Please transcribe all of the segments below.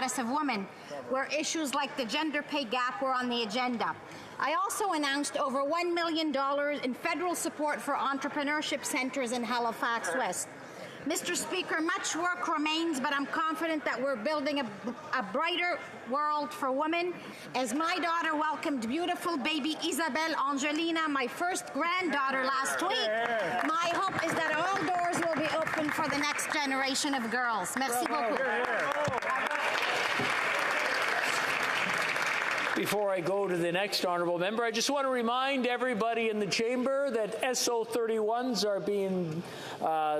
status of women, where issues like the gender pay gap were on the agenda. I also announced over $1 million in federal support for entrepreneurship centers in Halifax West. Mr. Speaker, much work remains, but I'm confident that we're building a brighter world for women. As my daughter welcomed beautiful baby Isabelle Angelina, my first granddaughter, last week, my hope is that all doors will be open for the next generation of girls. Merci beaucoup. Before I go to the next honourable member, I just want to remind everybody in the chamber that SO31s are being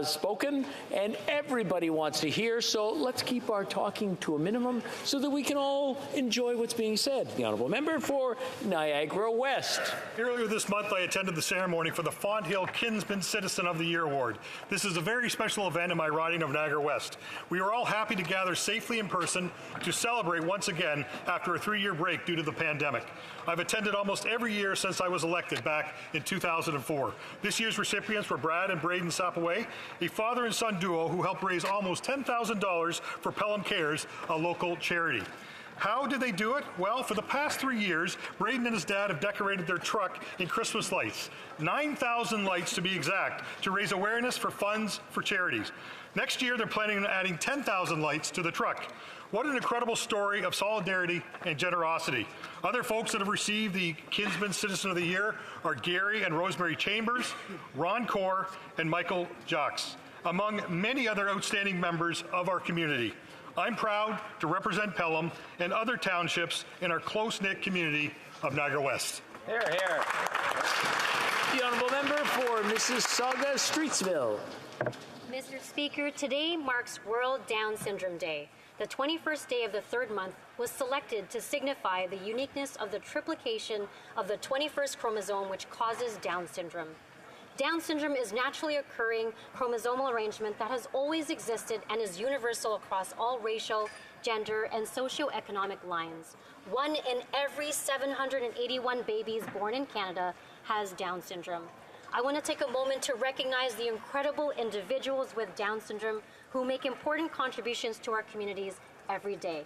spoken, and everybody wants to hear, so let's keep our talking to a minimum so that we can all enjoy what's being said. The honourable member for Niagara West. Earlier this month, I attended the ceremony for the Fonthill Kinsman Citizen of the Year Award. This is a very special event in my riding of Niagara West. We are all happy to gather safely in person to celebrate once again after a 3-year break due to the pandemic. I've attended almost every year since I was elected back in 2004. This year's recipients were Brad and Braden Sapaway, a father and son duo who helped raise almost $10,000 for Pelham Cares, a local charity. How did they do it? Well, for the past 3 years, Braden and his dad have decorated their truck in Christmas lights, 9,000 lights to be exact, to raise awareness for funds for charities. Next year, they're planning on adding 10,000 lights to the truck. What an incredible story of solidarity and generosity. Other folks that have received the Kinsman Citizen of the Year are Gary and Rosemary Chambers, Ron Corr, and Michael Jacques, among many other outstanding members of our community. I'm proud to represent Pelham and other townships in our close-knit community of Niagara West. Hear, hear. The honourable member for Mississauga Streetsville. Mr. Speaker, today marks World Down Syndrome Day. The 21st day of the 3rd month was selected to signify the uniqueness of the triplication of the 21st chromosome, which causes Down syndrome. Down syndrome is naturally occurring chromosomal arrangement that has always existed and is universal across all racial, gender, and socioeconomic lines. 1 in every 781 babies born in Canada has Down syndrome. I want to take a moment to recognize the incredible individuals with Down syndrome who make important contributions to our communities every day.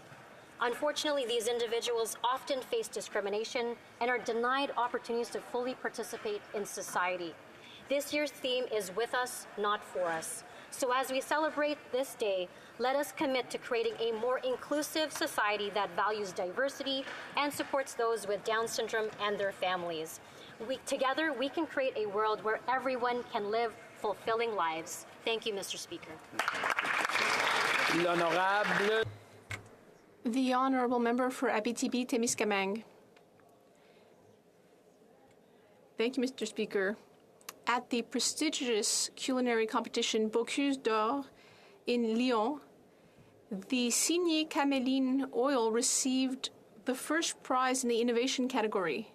Unfortunately, these individuals often face discrimination and are denied opportunities to fully participate in society. This year's theme is with us, not for us. So as we celebrate this day, let us commit to creating a more inclusive society that values diversity and supports those with Down syndrome and their families. Together, we can create a world where everyone can live fulfilling lives. Thank you, Mr. Speaker. L'honorable. The honourable member for Abitibi-Témiscamingue. Thank you, Mr. Speaker. At the prestigious culinary competition Bocuse d'Or in Lyon, the Signé Caméline oil received the first prize in the innovation category,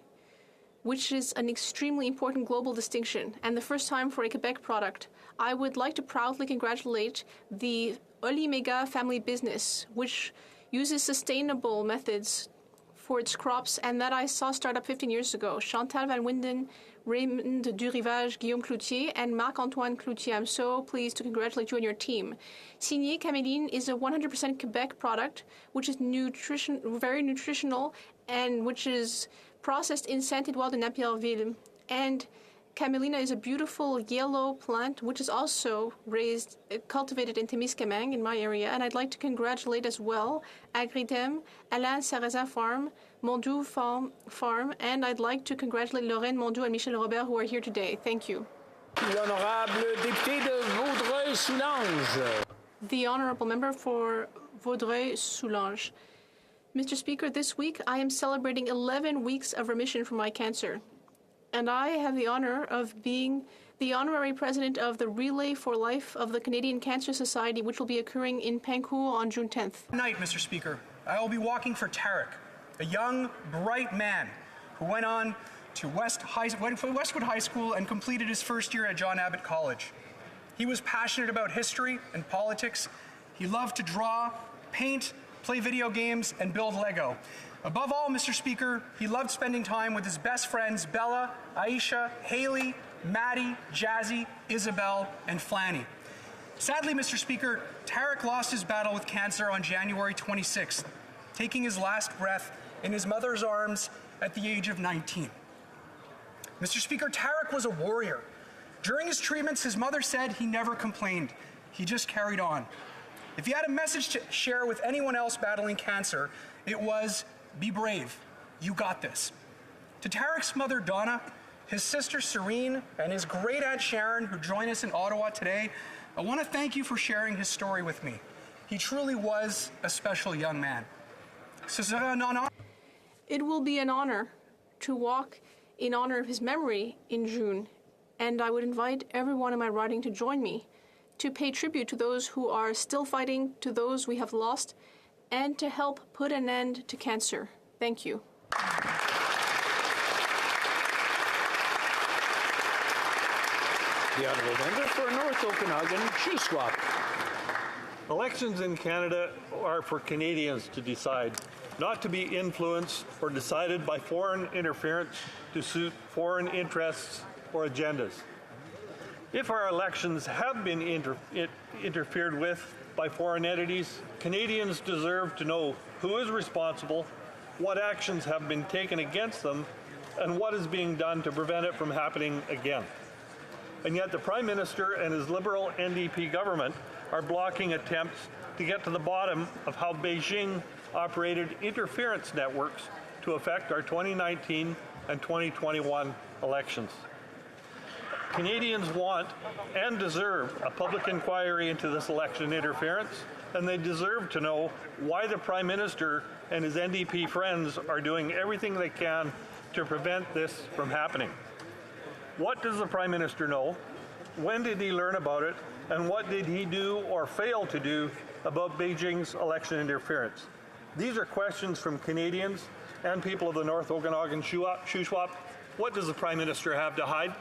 which is an extremely important global distinction and the first time for a Quebec product. I would like to proudly congratulate the Olimega family business, which uses sustainable methods for its crops and that I saw start up 15 years ago. Chantal Van Winden, Raymond Durivage, Guillaume Cloutier, and Marc-Antoine Cloutier. I'm so pleased to congratulate you and your team. Signé Caméline is a 100% Quebec product, which is very nutritional and which is processed in Saint-Édouard de Napierville. And Camelina is a beautiful yellow plant, which is also cultivated in Témiscamingue, in my area. And I'd like to congratulate as well Agritem, Alain Sarrazin Farm, Mondou Farm, and I'd like to congratulate Lorraine Mondou and Michel Robert, who are here today. Thank you. L'honorable député de Vaudreuil-Soulanges. The honourable member for Vaudreuil-Soulanges. Mr. Speaker, this week I am celebrating 11 weeks of remission from my cancer. And I have the honor of being the honorary president of the Relay for Life of the Canadian Cancer Society, which will be occurring in Pankow on June 10th. Tonight, Mr. Speaker, I will be walking for Tarek, a young, bright man who went on to Westwood High School and completed his first year at John Abbott College. He was passionate about history and politics. He loved to draw, paint, play video games, and build Lego. Above all, Mr. Speaker, he loved spending time with his best friends Bella, Aisha, Haley, Maddie, Jazzy, Isabel, and Flanny. Sadly, Mr. Speaker, Tarek lost his battle with cancer on January 26th, taking his last breath in his mother's arms at the age of 19. Mr. Speaker, Tarek was a warrior. During his treatments, his mother said he never complained. He just carried on. If he had a message to share with anyone else battling cancer, it was, be brave. You got this. To Tarek's mother, Donna, his sister, Serene, and his great-aunt, Sharon, who join us in Ottawa today, I want to thank you for sharing his story with me. He truly was a special young man. It will be an honor to walk in honor of his memory in June, and I would invite everyone in my riding to join me to pay tribute to those who are still fighting, to those we have lost, and to help put an end to cancer. Thank you. The honourable member for North Okanagan, Shuswap. Elections in Canada are for Canadians to decide, not to be influenced or decided by foreign interference to suit foreign interests or agendas. If our elections have been interfered with by foreign entities, Canadians deserve to know who is responsible, what actions have been taken against them, and what is being done to prevent it from happening again. And yet the Prime Minister and his Liberal NDP government are blocking attempts to get to the bottom of how Beijing operated interference networks to affect our 2019 and 2021 elections. Canadians want and deserve a public inquiry into this election interference, and they deserve to know why the Prime Minister and his NDP friends are doing everything they can to prevent this from happening. What does the Prime Minister know? When did he learn about it? And what did he do or fail to do about Beijing's election interference? These are questions from Canadians and people of the North Okanagan Shuswap. What does the Prime Minister have to hide?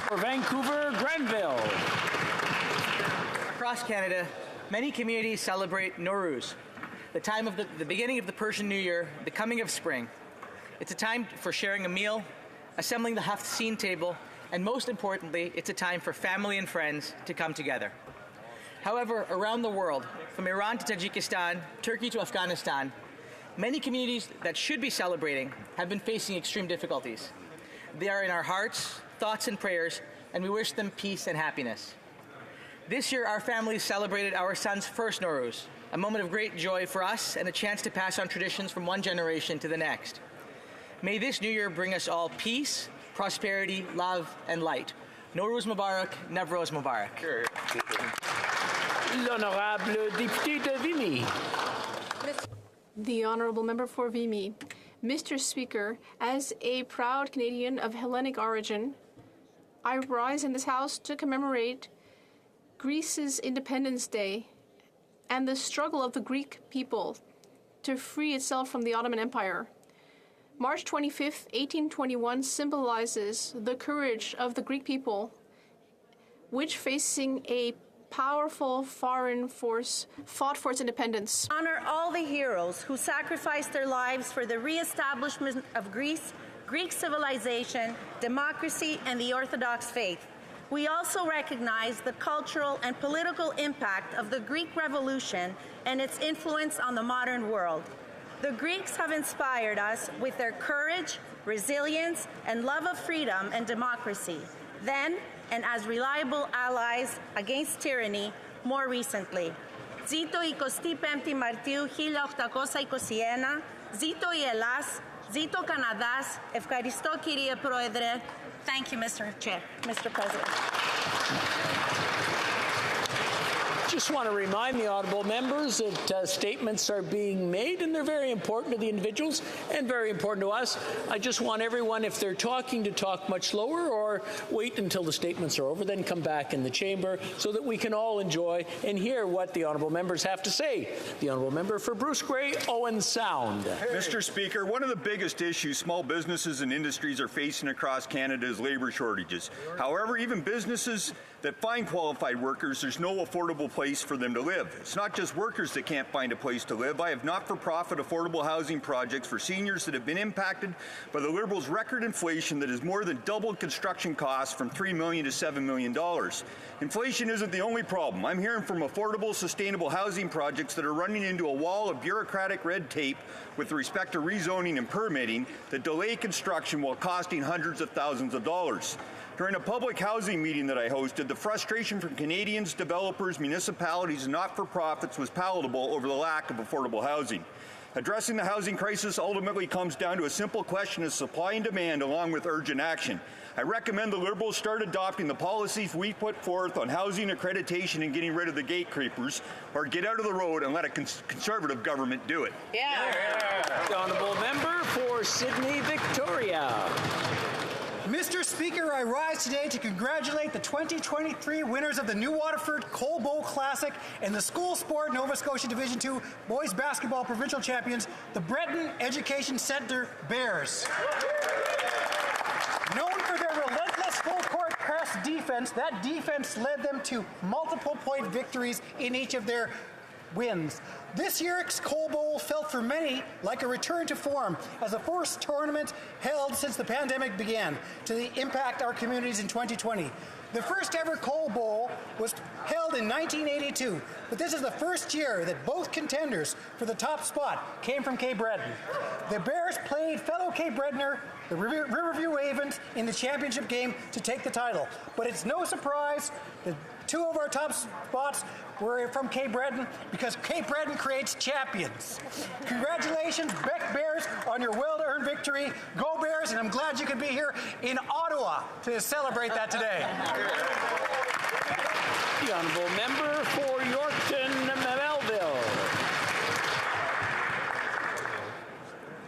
For Vancouver, Grenville. Across Canada, many communities celebrate Nowruz, the time of the beginning of the Persian New Year, the coming of spring. It's a time for sharing a meal, assembling the HoC table, and most importantly, it's a time for family and friends to come together. However, around the world, from Iran to Tajikistan, Turkey to Afghanistan, many communities that should be celebrating have been facing extreme difficulties. They are in our hearts, thoughts, and prayers, and we wish them peace and happiness. This year, our families celebrated our son's first Nowruz, a moment of great joy for us and a chance to pass on traditions from one generation to the next. May this new year bring us all peace, prosperity, love, and light. Nowruz Mubarak, Navroz Mubarak. L'honorable député de Vimy. The honourable member for Vimy. Mr. Speaker, as a proud Canadian of Hellenic origin, I rise in this House to commemorate Greece's Independence Day and the struggle of the Greek people to free itself from the Ottoman Empire. March 25th, 1821 symbolizes the courage of the Greek people, which, facing a powerful foreign force, fought for its independence. Honor all the heroes who sacrificed their lives for the re-establishment of Greece, Greek civilization, democracy, and the Orthodox faith. We also recognize the cultural and political impact of the Greek Revolution and its influence on the modern world. The Greeks have inspired us with their courage, resilience, and love of freedom and democracy, then, and as reliable allies against tyranny more recently. Zito 25 Μαρτίου 1821, Zito η Ελλάς, Zito Καναδάς. Ευχαριστώ κύριε Πρόεδρε. Thank you, Mr. President. Just want to remind the honourable members that statements are being made, and they're very important to the individuals and very important to us. I just want everyone, if they're talking, to talk much slower or wait until the statements are over, then come back in the chamber so that we can all enjoy and hear what the honourable members have to say. The honourable member for Bruce Grey, Owen Sound. Mr. Speaker, one of the biggest issues small businesses and industries are facing across Canada is labour shortages. However, even businesses that find qualified workers, there's no affordable place for them to live. It's not just workers that can't find a place to live. I have not-for-profit affordable housing projects for seniors that have been impacted by the Liberals' record inflation that has more than doubled construction costs from $3 million to $7 million. Inflation isn't the only problem. I'm hearing from affordable, sustainable housing projects that are running into a wall of bureaucratic red tape with respect to rezoning and permitting that delay construction while costing hundreds of thousands of dollars. During a public housing meeting that I hosted, the frustration from Canadians, developers, municipalities, and not-for-profits was palatable over the lack of affordable housing. Addressing the housing crisis ultimately comes down to a simple question of supply and demand along with urgent action. I recommend the Liberals start adopting the policies we put forth on housing accreditation and getting rid of the gate creepers, or get out of the road and let a Conservative government do it. The honourable member for Sydney Victoria. Mr. Speaker, I rise today to congratulate the 2023 winners of the New Waterford Coal Bowl Classic and the School Sport Nova Scotia Division II Boys Basketball Provincial Champions, the Breton Education Centre Bears. Known for their relentless full-court press defense, that defense led them to multiple-point victories in each of their wins. This year's Coal Bowl felt for many like a return to form as the first tournament held since the pandemic began to impact our communities in 2020. The first ever Coal Bowl was held in 1982, but this is the first year that both contenders for the top spot came from Cape Breton. The Bears played fellow Cape Bretoner, the Riverview Ravens, in the championship game to take the title. But it's no surprise that two of our top spots were from Cape Breton because Cape Breton creates champions. Congratulations, Beck Bears, on your well-earned victory. Go Bears, and I'm glad you could be here in Ottawa to celebrate that today. The honourable member for Yorkton Melville.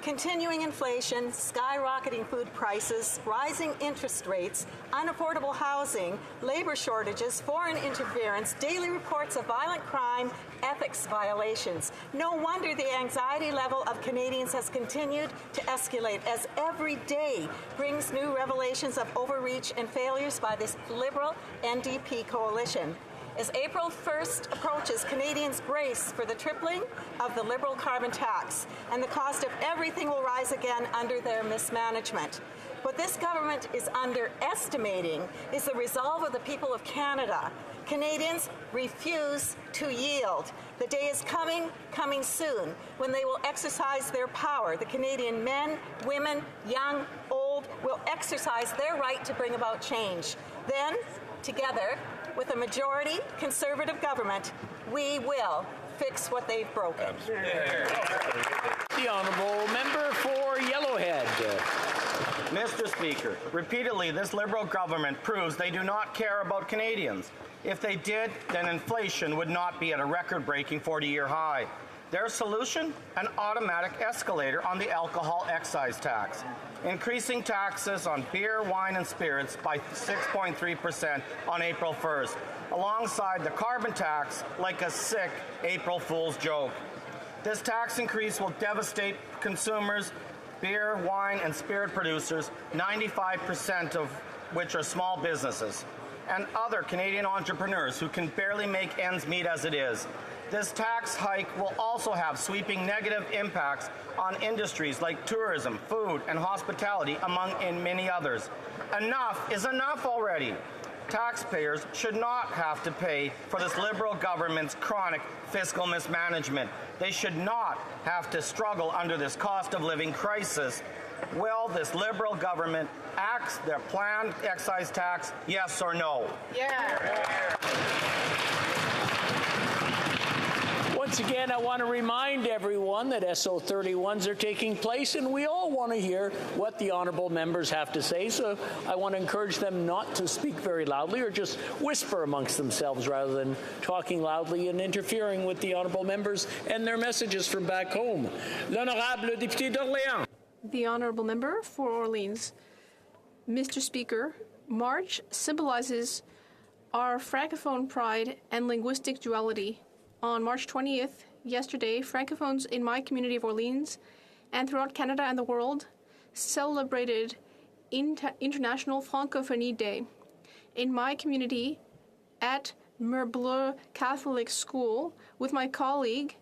Continuing inflation, skyrocketing food prices, rising interest rates, unaffordable housing, labor shortages, foreign interference, daily reports of violent crime, ethics violations. No wonder the anxiety level of Canadians has continued to escalate as every day brings new revelations of overreach and failures by this Liberal NDP coalition. As April 1st approaches, Canadians brace for the tripling of the Liberal carbon tax, and the cost of everything will rise again under their mismanagement. What this government is underestimating is the resolve of the people of Canada. Canadians refuse to yield. The day is coming soon, when they will exercise their power. The Canadian men, women, young, old, will exercise their right to bring about change. Then, together, with a majority Conservative government, we will fix what they've broken. The honourable member for Yellowhead. Mr. Speaker, repeatedly this Liberal government proves they do not care about Canadians. If they did, then inflation would not be at a record-breaking 40-year high. Their solution? An automatic escalator on the alcohol excise tax, increasing taxes on beer, wine, and spirits by 6.3% on April 1st, alongside the carbon tax like a sick April Fool's joke. This tax increase will devastate consumers, beer, wine, and spirit producers, 95% of which are small businesses, and other Canadian entrepreneurs who can barely make ends meet as it is. This tax hike will also have sweeping negative impacts on industries like tourism, food, and hospitality, among many others. Enough is enough already. Taxpayers should not have to pay for this Liberal government's chronic fiscal mismanagement. They should not have to struggle under this cost of living crisis. Will this Liberal government axe their planned excise tax, yes or no? Yeah. Once again, I want to remind everyone that SO31s are taking place, and we all want to hear what the honourable members have to say. So I want to encourage them not to speak very loudly or just whisper amongst themselves rather than talking loudly and interfering with the honourable members and their messages from back home. L'honorable député d'Orléans. The honourable member for Orleans. Mr. Speaker, March symbolizes our francophone pride and linguistic duality. On March 20th, yesterday, Francophones in my community of Orleans and throughout Canada and the world celebrated International Francophonie Day. In my community, at Merbleu Catholic School with my colleague,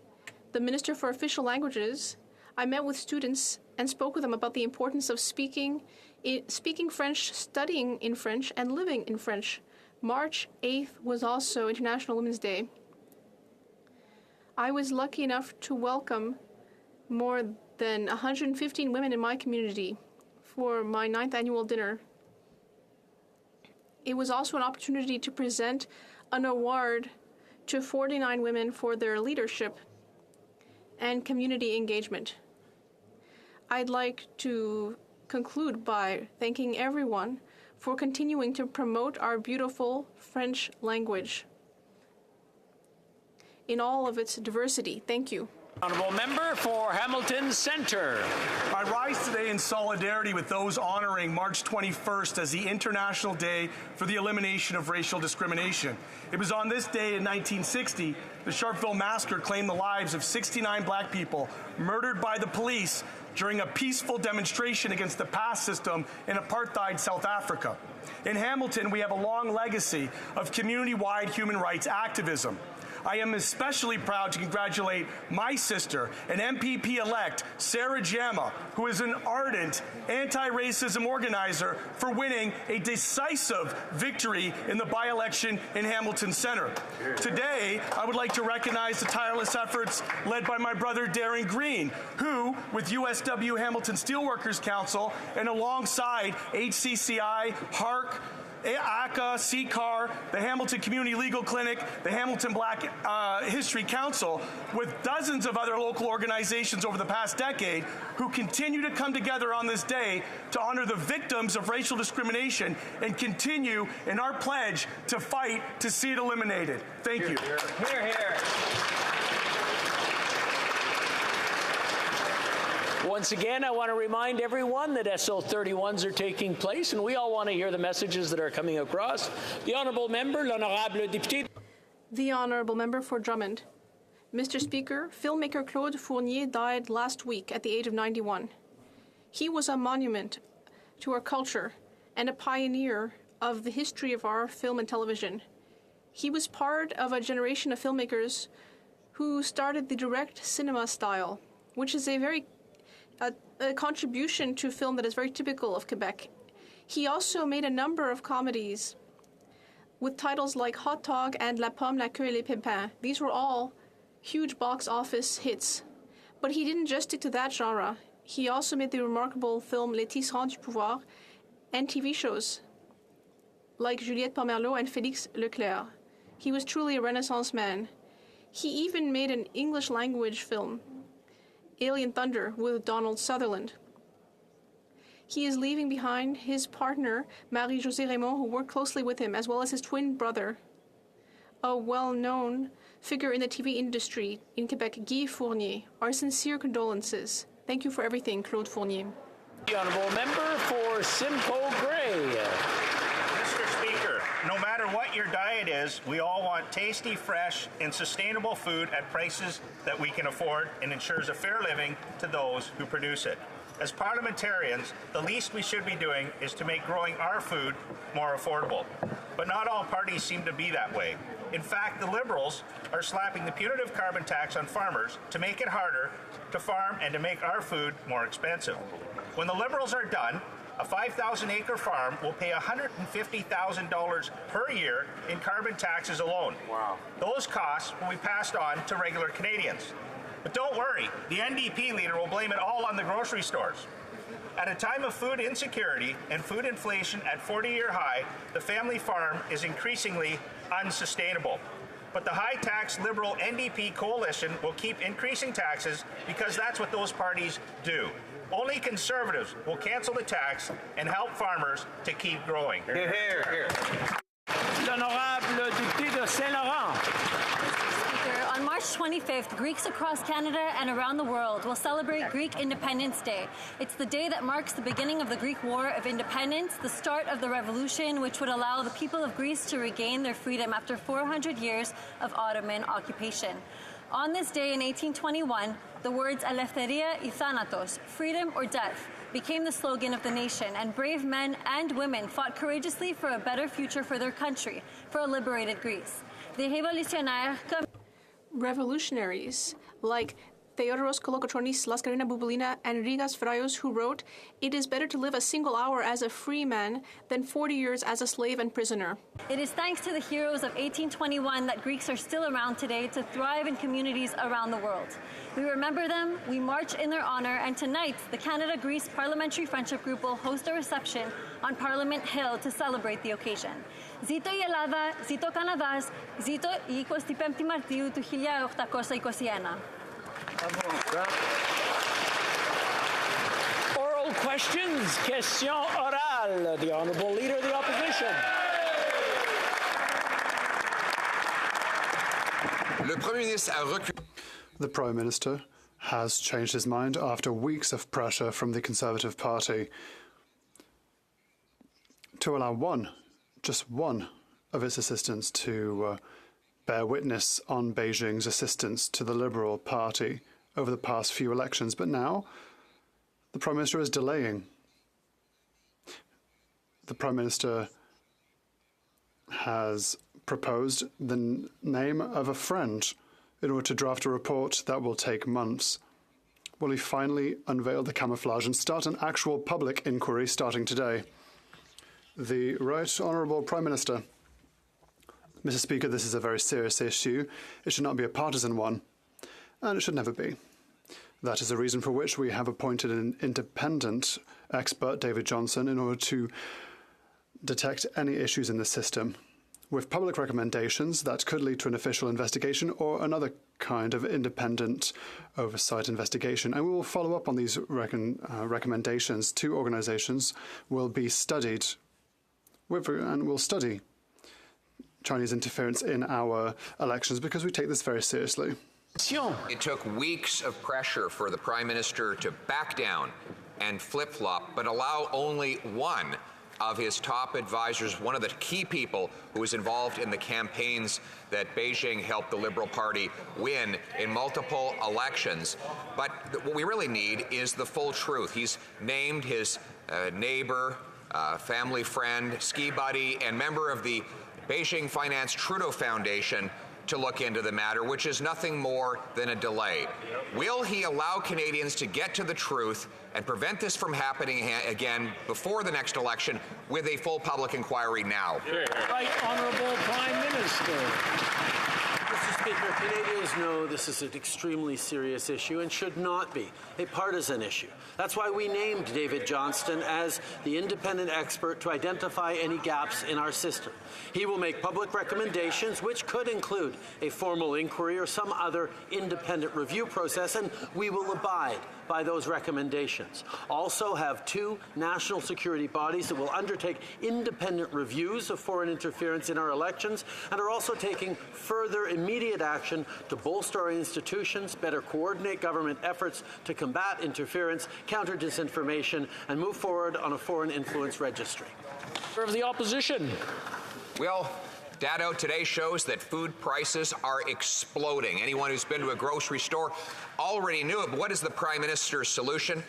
the Minister for Official Languages. I met with students and spoke with them about the importance of speaking French, studying in French, and living in French. March 8th was also International Women's Day. I was lucky enough to welcome more than 115 women in my community for my 9th annual dinner. It was also an opportunity to present an award to 49 women for their leadership and community engagement. I'd like to conclude by thanking everyone for continuing to promote our beautiful French language in all of its diversity. Thank you. Honourable Member for Hamilton Centre. I rise today in solidarity with those honoring March 21st as the International Day for the Elimination of Racial Discrimination. It was on this day in 1960, the Sharpeville Massacre claimed the lives of 69 black people murdered by the police during a peaceful demonstration against the past system in apartheid South Africa. In Hamilton, we have a long legacy of community-wide human rights activism. I am especially proud to congratulate my sister, an MPP-elect, Sarah Jama, who is an ardent anti-racism organizer, for winning a decisive victory in the by-election in Hamilton Centre. Today, I would like to recognize the tireless efforts led by my brother Darren Green, who, with USW Hamilton Steelworkers Council and alongside HCCI, HoC, ACA, CCAR, the Hamilton Community Legal Clinic, the Hamilton Black History Council, with dozens of other local organizations over the past decade who continue to come together on this day to honor the victims of racial discrimination and continue in our pledge to fight to see it eliminated. Thank you. Hear, hear. Once again, I want to remind everyone that SO31s are taking place, and we all want to hear the messages that are coming across. The Honourable Member, l'Honorable Député. The Honourable Member for Drummond. Mr. Speaker, filmmaker Claude Fournier died last week at the age of 91. He was a monument to our culture and a pioneer of the history of our film and television. He was part of a generation of filmmakers who started the direct cinema style, which is a contribution to film that is very typical of Quebec. He also made a number of comedies with titles like Hot Dog and La Pomme, La Queue et les Pépins. These were all huge box office hits. But he didn't just stick to that genre. He also made the remarkable film Les Tisserands du Pouvoir and TV shows like Juliette Pomerleau and Félix Leclerc. He was truly a Renaissance man. He even made an English language film, Alien Thunder, with Donald Sutherland. He is leaving behind his partner, Marie-Josée Raymond, who worked closely with him, as well as his twin brother, a well-known figure in the TV industry in Quebec, Guy Fournier. Our sincere condolences. Thank you for everything, Claude Fournier. The Honourable Member for Simcoe Grey. Mr. Speaker, no matter what your diet is, we all want tasty, fresh, and sustainable food at prices that we can afford and ensures a fair living to those who produce it. As parliamentarians, the least we should be doing is to make growing our food more affordable. But not all parties seem to be that way. In fact, the Liberals are slapping the punitive carbon tax on farmers to make it harder to farm and to make our food more expensive. When the Liberals are done, a 5,000-acre farm will pay $150,000 per year in carbon taxes alone. Wow. Those costs will be passed on to regular Canadians. But don't worry, the NDP leader will blame it all on the grocery stores. At a time of food insecurity and food inflation at 40-year high, the family farm is increasingly unsustainable. But the high-tax Liberal NDP coalition will keep increasing taxes because that's what those parties do. Only Conservatives will cancel the tax and help farmers to keep growing. Hear, hear. L'Honorable Député de Saint-Laurent. On March 25th, Greeks across Canada and around the world will celebrate Greek Independence Day. It's the day that marks the beginning of the Greek War of Independence, the start of the revolution which would allow the people of Greece to regain their freedom after 400 years of Ottoman occupation. On this day in 1821, the words Eleftheria y Thanatos, freedom or death, became the slogan of the nation, and brave men and women fought courageously for a better future for their country, for a liberated Greece. des révolutionnaires comme revolutionaries like Theodoros Kolokotronis, Laskarina Bouboulina, and Rigas Fraios, who wrote, "It is better to live a single hour as a free man than 40 years as a slave and prisoner." It is thanks to the heroes of 1821 that Greeks are still around today to thrive in communities around the world. We remember them, we march in their honor, and tonight the Canada-Greece Parliamentary Friendship Group will host a reception on Parliament Hill to celebrate the occasion. Ζήτω η Ελλάδα, ζήτω ο Καναδάς, ζήτω η 25η Μαρτίου του 1821. Oral questions, question orale. The Honourable Leader of the Opposition. The Prime Minister has changed his mind after weeks of pressure from the Conservative Party to allow just one of its assistants to bear witness on Beijing's assistance to the Liberal Party over the past few elections. But now the Prime Minister is delaying. The Prime Minister has proposed the name of a friend in order to draft a report that will take months. Will he finally unveil the camouflage and start an actual public inquiry starting today? The Right Honourable Prime Minister. Mr. Speaker, this is a very serious issue. It should not be a partisan one, and it should never be. That is the reason for which we have appointed an independent expert, David Johnson, in order to detect any issues in the system, with public recommendations that could lead to an official investigation or another kind of independent oversight investigation. And we will follow up on these recommendations. Two organizations will be studied, and will study Chinese interference in our elections because we take this very seriously. It took weeks of pressure for the Prime Minister to back down and flip-flop, but allow only one of his top advisors, one of the key people who was involved in the campaigns that Beijing helped the Liberal Party win in multiple elections. But what we really need is the full truth. He's named his neighbor, family friend, ski buddy, and member of the Beijing Finance Trudeau Foundation to look into the matter, which is nothing more than a delay. Will he allow Canadians to get to the truth and prevent this from happening again before the next election with a full public inquiry now? Right Honourable Prime Minister. Mr. Speaker, Canadians know this is an extremely serious issue and should not be a partisan issue. That's why we named David Johnston as the independent expert to identify any gaps in our system. He will make public recommendations, which could include a formal inquiry or some other independent review process, and we will abide by those recommendations. Also have two national security bodies that will undertake independent reviews of foreign interference in our elections and are also taking further immediate action to bolster our institutions, better coordinate government efforts to combat interference, counter disinformation, and move forward on a foreign influence registry. Of the Opposition. Well, data out today shows that food prices are exploding. Anyone who's been to a grocery store already knew it, but what is the Prime Minister's solution?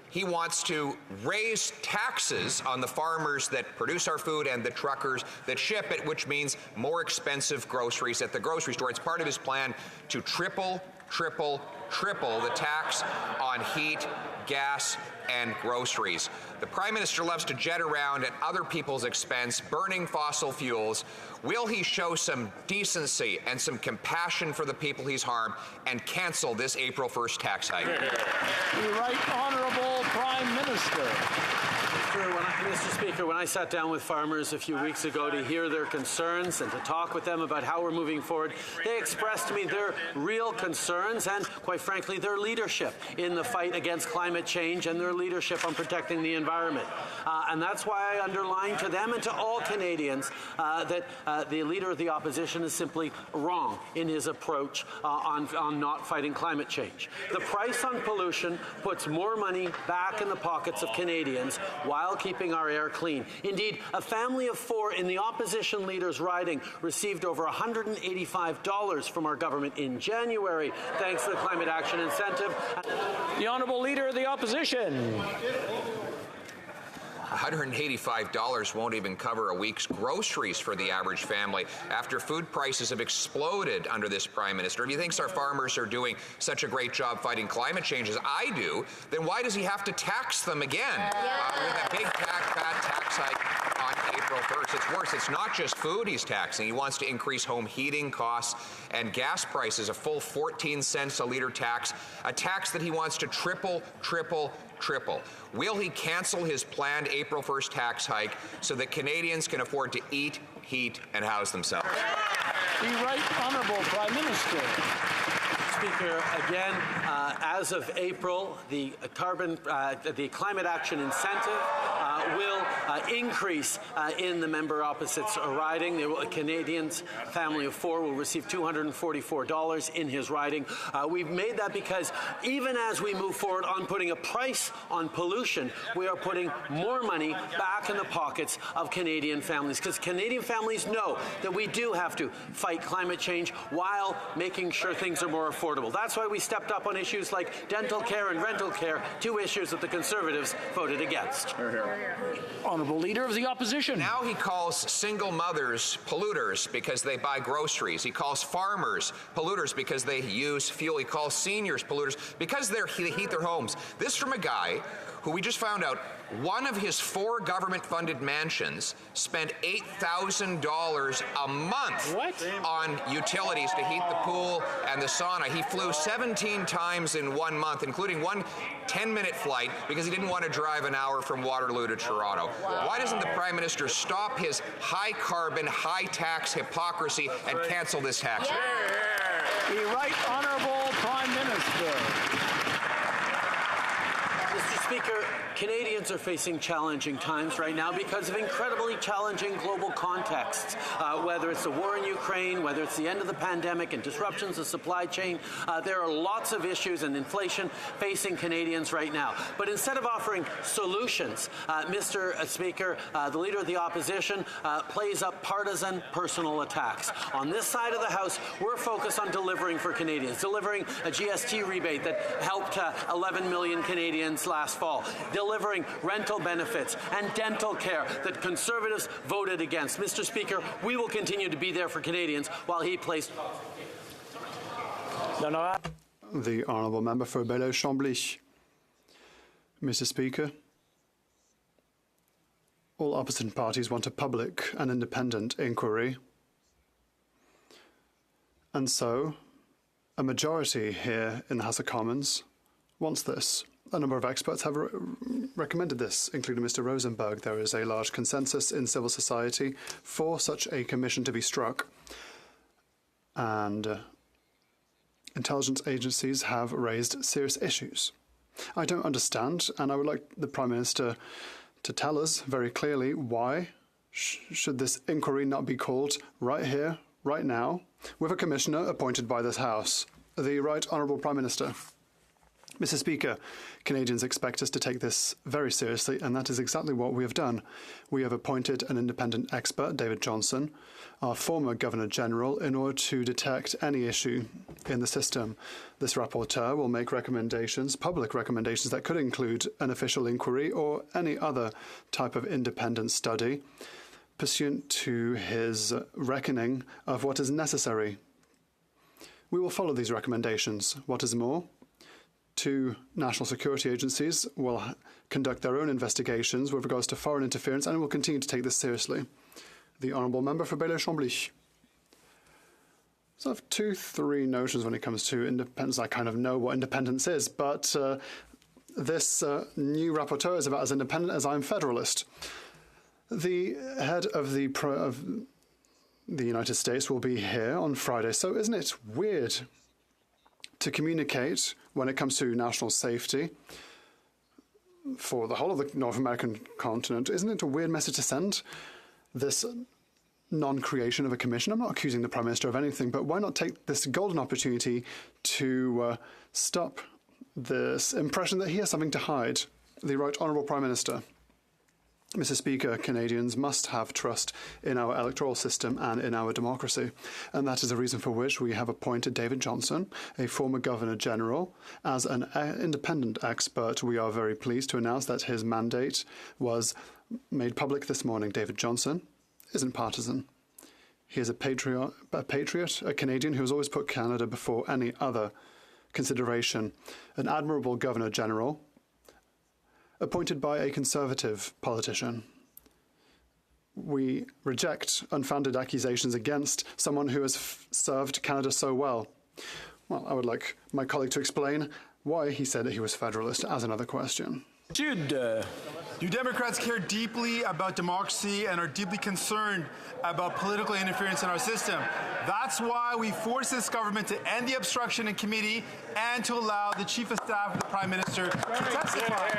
He wants to raise taxes on the farmers that produce our food and the truckers that ship it, which means more expensive groceries at the grocery store. It's part of his plan to triple the tax on heat, gas, and groceries. The Prime Minister loves to jet around at other people's expense, burning fossil fuels. Will he show some decency and some compassion for the people he's harmed and cancel this April 1st tax hike? The Right Honourable Prime Minister. Mr. Speaker, when I sat down with farmers a few weeks ago to hear their concerns and to talk with them about how we're moving forward, they expressed to me their real concerns and, quite frankly, their leadership in the fight against climate change and their leadership on protecting the environment. And that's why I underline to them and to all Canadians that the Leader of the Opposition is simply wrong in his approach on not fighting climate change. The price on pollution puts more money back in the pockets of Canadians while keeping our air clean. Indeed, a family of four in the opposition leader's riding received over $185 from our government in January, thanks to the climate action incentive. The Honourable Leader of the Opposition. $185 won't even cover a week's groceries for the average family after food prices have exploded under this Prime Minister. If he thinks our farmers are doing such a great job fighting climate change as I do, then why does he have to tax them again? With a big fat tax hike on April 1st. It's worse. It's not just food he's taxing. He wants to increase home heating costs and gas prices, a full 14 cents a litre tax, a tax that he wants to triple. Will he cancel his planned April 1st tax hike so that Canadians can afford to eat, heat, and house themselves? The Right Honourable Prime Minister. Speaker, again, as of April, the climate action incentive will increase in the member opposite's riding. The Canadians family of four will receive $244 in his riding. We've made that because even as we move forward on putting a price on pollution, we are putting more money back in the pockets of Canadian families, because Canadian families know that we do have to fight climate change while making sure things are more affordable. That's why we stepped up on issues like dental care and rental care, two issues that the Conservatives voted against. Honourable Leader of the Opposition. Now he calls single mothers polluters because they buy groceries. He calls farmers polluters because they use fuel. He calls seniors polluters because they heat their homes. This from a guy who we just found out one of his 4 government-funded mansions spent $8,000 a month on utilities to heat the pool and the sauna. He flew 17 times in 1 month, including one 10-minute flight because he didn't want to drive an hour from Waterloo to Toronto. Why doesn't the Prime Minister stop his high-carbon, high-tax hypocrisy and cancel this tax? The Right Honourable Prime Minister. Mr. Speaker, Canadians are facing challenging times right now because of incredibly challenging global contexts. Whether it's the war in Ukraine, whether it's the end of the pandemic and disruptions of supply chain, there are lots of issues and inflation facing Canadians right now. But instead of offering solutions, Mr. Speaker, the Leader of the Opposition plays up partisan personal attacks. On this side of the House, we're focused on delivering for Canadians, delivering a GST rebate that helped 11 million Canadians last fall, delivering rental benefits and dental care that Conservatives voted against. Mr. Speaker, we will continue to be there for Canadians while he plays. The Honourable Member for Belleau-Chambly. Mr. Speaker, all opposition parties want a public and independent inquiry. And so, a majority here in the House of Commons wants this. A number of experts have recommended this, including Mr. Rosenberg. There is a large consensus in civil society for such a commission to be struck. And intelligence agencies have raised serious issues. I don't understand, and I would like the Prime Minister to tell us very clearly why should this inquiry not be called right here, right now, with a commissioner appointed by this House. The Right Honourable Prime Minister. Mr. Speaker, Canadians expect us to take this very seriously, and that is exactly what we have done. We have appointed an independent expert, David Johnson, our former Governor-General, in order to detect any issue in the system. This rapporteur will make recommendations, public recommendations, that could include an official inquiry or any other type of independent study, pursuant to his reckoning of what is necessary. We will follow these recommendations. What is more, 2 national security agencies will conduct their own investigations with regards to foreign interference and will continue to take this seriously. The Honourable Member for Belleau-Chambly. So I have 2-3 notions when it comes to independence. I kind of know what independence is, but this new rapporteur is about as independent as I'm federalist. The head of the United States will be here on Friday, so isn't it weird to communicate when it comes to national safety for the whole of the North American continent? Isn't it a weird message to send, this non-creation of a commission? I'm not accusing the Prime Minister of anything, but why not take this golden opportunity to stop this impression that he has something to hide? The Right Honourable Prime Minister. Mr. Speaker, Canadians must have trust in our electoral system and in our democracy, and that is the reason for which we have appointed David Johnston, a former Governor-General, as an independent expert. We are very pleased to announce that his mandate was made public this morning. David Johnston isn't partisan. He is a patriot, a Canadian who has always put Canada before any other consideration, an admirable Governor-General, appointed by a Conservative politician. We reject unfounded accusations against someone who has served Canada so well. Well, I would like my colleague to explain why he said that he was Federalist as another question. Do Democrats care deeply about democracy and are deeply concerned about political interference in our system? That's why we force this government to end the obstruction in committee and to allow the Chief of Staff of the Prime Minister to testify,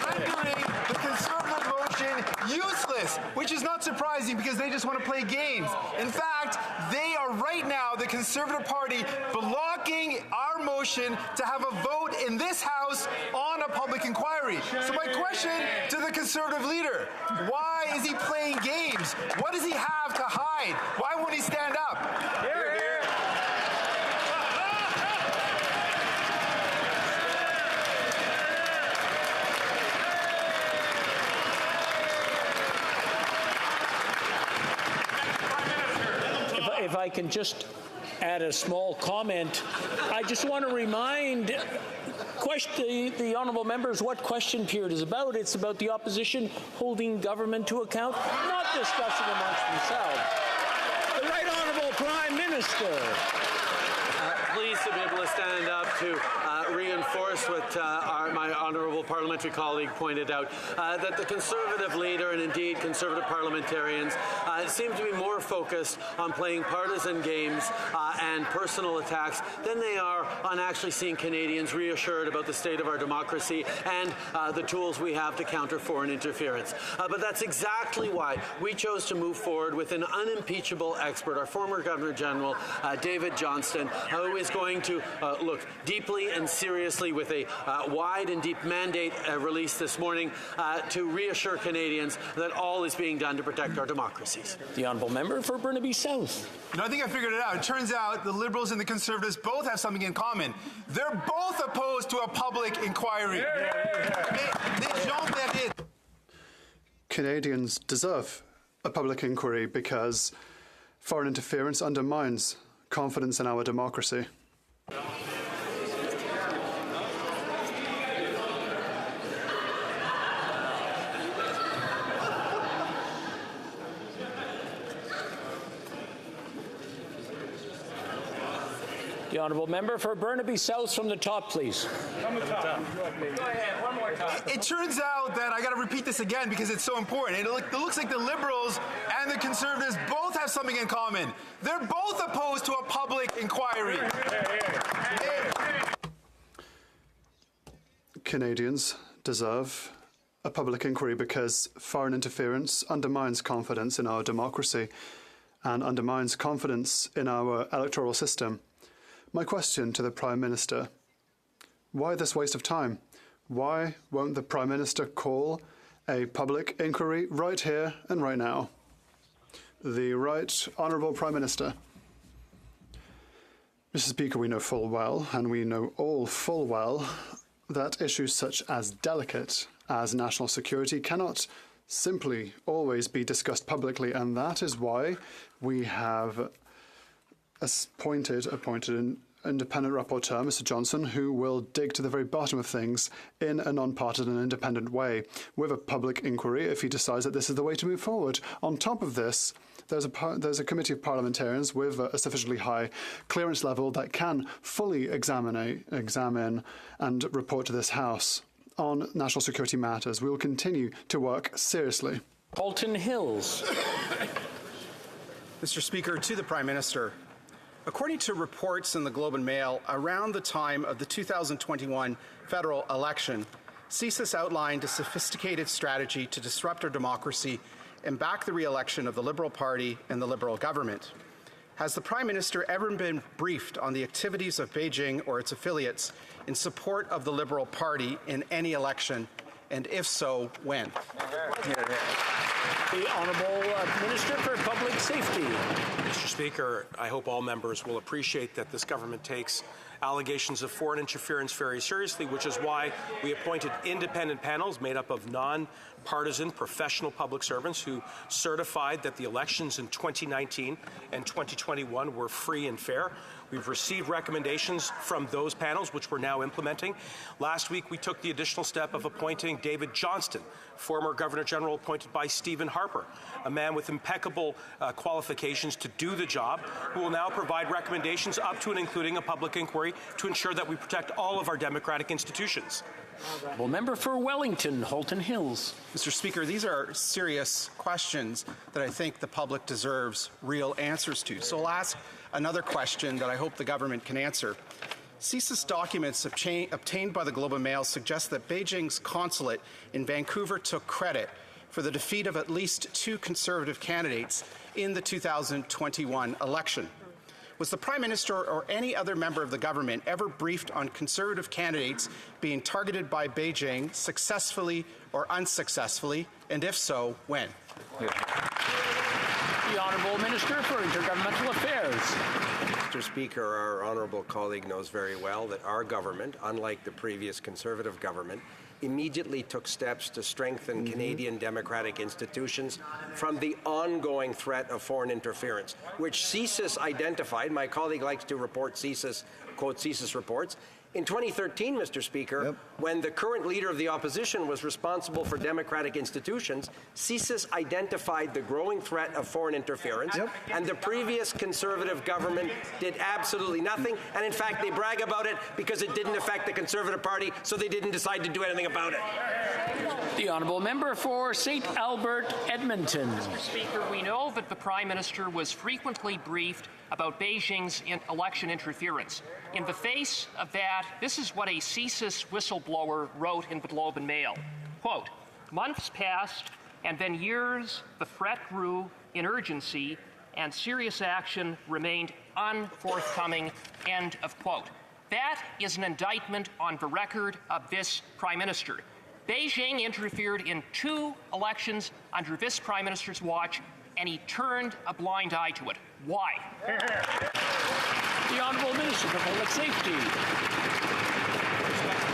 rendering the Conservative motion useless, which is not surprising because they just want to play games. In fact, they are right now, the Conservative Party, blocking our motion to have a vote in this House on a public inquiry. So my question to the Conservative leader, why is he playing games? What does he have to hide? Why won't he stand up? If I can just add a small comment, I just want to remind the honourable members what question period is about. It's about the opposition holding government to account, not discussing amongst themselves. The Right Honourable Prime Minister. Pleased to be able to stand up to reinforce what my honourable parliamentary colleague pointed out, that the Conservative leader and indeed Conservative parliamentarians seem to be more focused on playing partisan games and personal attacks than they are on actually seeing Canadians reassured about the state of our democracy and the tools we have to counter foreign interference. But that's exactly why we chose to move forward with an unimpeachable expert, our former Governor-General, David Johnston, who is going to look deeply and seriously with a wide and deep mandate released this morning to reassure Canadians that all is being done to protect our democracies. The honourable member for Burnaby South. You know, I think I figured it out. It turns out the Liberals and the Conservatives both have something in common. They're both opposed to a public inquiry. Canadians deserve a public inquiry because foreign interference undermines confidence in our democracy. The honourable member for Burnaby South from the top, please. Go ahead, one more time. It turns out that I got to repeat this again because it's so important. It looks like the Liberals and the Conservatives both have something in common. They're both opposed to a public inquiry. Canadians deserve a public inquiry because foreign interference undermines confidence in our democracy and undermines confidence in our electoral system. My question to the Prime Minister, why this waste of time? Why won't the Prime Minister call a public inquiry right here and right now? The Right Honourable Prime Minister. Mr. Speaker, we know full well, and we know all full well, that issues such as delicate as national security cannot simply always be discussed publicly, and that is why we have appointed an independent rapporteur, Mr. Johnson, who will dig to the very bottom of things in a non-partisan and independent way with a public inquiry if he decides that this is the way to move forward. On top of this, there's a committee of parliamentarians with a sufficiently high clearance level that can fully examine and report to this House on national security matters. We will continue to work seriously. Alton Hills. Mr. Speaker, to the Prime Minister. According to reports in the Globe and Mail, around the time of the 2021 federal election, CSIS outlined a sophisticated strategy to disrupt our democracy and back the re-election of the Liberal Party and the Liberal government. Has the Prime Minister ever been briefed on the activities of Beijing or its affiliates in support of the Liberal Party in any election? And if so, when? The Honourable Minister for Public Safety. Mr. Speaker, I hope all members will appreciate that this government takes allegations of foreign interference very seriously, which is why we appointed independent panels made up of non-partisan professional public servants who certified that the elections in 2019 and 2021 were free and fair. We've received recommendations from those panels, which we're now implementing. Last week, we took the additional step of appointing David Johnston, former Governor General appointed by Stephen Harper, a man with impeccable qualifications to do the job, who will now provide recommendations up to and including a public inquiry to ensure that we protect all of our democratic institutions. Well, member for Wellington, Halton Hills. Mr. Speaker, these are serious questions that I think the public deserves real answers to. So I'll ask another question that I hope the government can answer. CSIS documents obtained by the Globe and Mail suggest that Beijing's consulate in Vancouver took credit for the defeat of at least 2 Conservative candidates in the 2021 election. Was the Prime Minister or any other member of the government ever briefed on Conservative candidates being targeted by Beijing successfully or unsuccessfully, and if so, when? The Honourable Minister for Intergovernmental Affairs. Mr. Speaker, our honourable colleague knows very well that our government, unlike the previous Conservative government, immediately took steps to strengthen Canadian democratic institutions from the ongoing threat of foreign interference, which CSIS identified. My colleague likes to report CSIS, quote CSIS reports. In 2013, Mr. Speaker, when the current leader of the opposition was responsible for democratic institutions, CSIS identified the growing threat of foreign interference, and the previous Conservative government did absolutely nothing, and in fact they brag about it because it didn't affect the Conservative Party, so they didn't decide to do anything about it. The Honourable Member for St. Albert, Edmonton. Mr. Speaker, we know that the Prime Minister was frequently briefed about Beijing's election interference. In the face of that, this is what a CSIS whistleblower wrote in the Globe and Mail. Quote, months passed, and then years, the threat grew in urgency, and serious action remained unforthcoming, end of quote. That is an indictment on the record of this Prime Minister. Beijing interfered in 2 elections under this Prime Minister's watch, and he turned a blind eye to it. Why? The Honourable Minister for Public Safety.